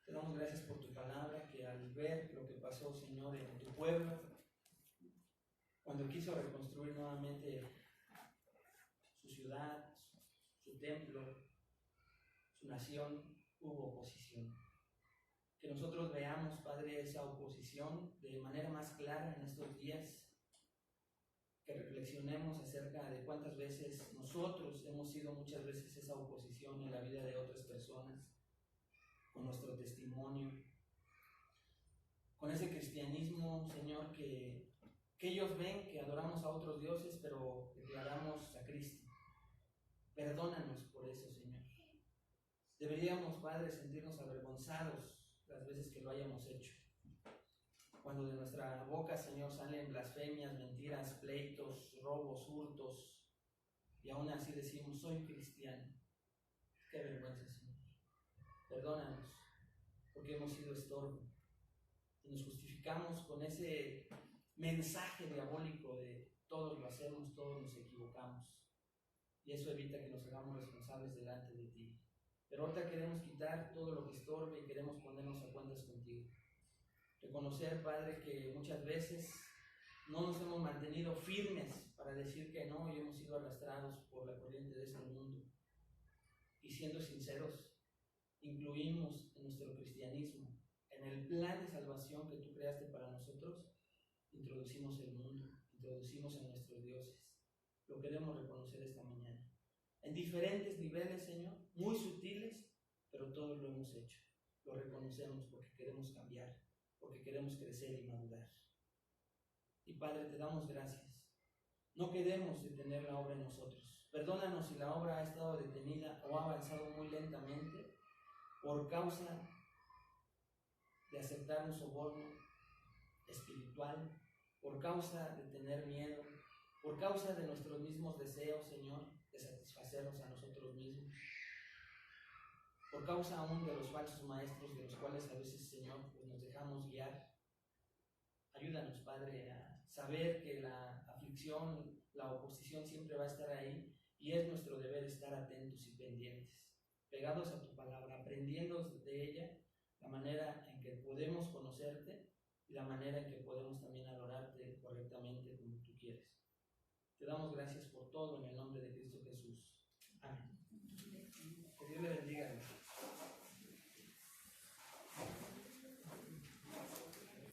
te damos gracias por tu palabra, que al ver lo que pasó, Señor, en tu pueblo, cuando quiso reconstruir nuevamente su ciudad, su templo, su nación, hubo oposición. Que nosotros veamos, Padre, esa oposición de manera más clara en estos días, que reflexionemos acerca de cuántas veces nosotros hemos sido muchas veces esa oposición en la vida de otras personas, con nuestro testimonio, con ese cristianismo, Señor, que ellos ven que adoramos a otros dioses, pero declaramos a Cristo. Perdónanos por eso, Señor. Deberíamos, Padre, sentirnos avergonzados las veces que lo hayamos hecho. Cuando de nuestra boca, Señor, salen blasfemias, mentiras, pleitos, robos, hurtos, y aún así decimos, soy cristiano. Qué vergüenza, Señor. Perdónanos, porque hemos sido estorbo. Y nos justificamos con ese mensaje diabólico de todos lo hacemos, todos nos equivocamos. Y eso evita que nos hagamos responsables delante de ti. Pero ahorita queremos quitar todo lo que estorbe y queremos ponernos a cuentas contigo. Reconocer, Padre, que muchas veces no nos hemos mantenido firmes para decir que no y hemos sido arrastrados por la corriente de este mundo. Y siendo sinceros, incluimos en nuestro cristianismo, en el plan de salvación que tú creaste para nosotros, introducimos el mundo, introducimos a nuestros dioses. Lo queremos reconocer esta mañana. En diferentes niveles, Señor, muy sutiles, pero todos lo hemos hecho. Lo reconocemos porque queremos cambiar, porque queremos crecer y madurar. Y Padre, te damos gracias. No queremos detener la obra en nosotros. Perdónanos si la obra ha estado detenida o ha avanzado muy lentamente por causa de aceptar un soborno espiritual, por causa de tener miedo, por causa de nuestros mismos deseos, Señor, de satisfacernos a nosotros mismos, por causa aún de los falsos maestros de los cuales a veces, Señor, pues nos dejamos guiar. Ayúdanos, Padre, a saber que la aflicción, la oposición siempre va a estar ahí y es nuestro deber estar atentos y pendientes, pegados a tu palabra, aprendiendo de ella la manera en que podemos conocerte y la manera en que podemos también adorarte correctamente como tú quieres. Te damos gracias por todo en el nombre de Cristo Jesús. Amén. Que Dios le bendiga.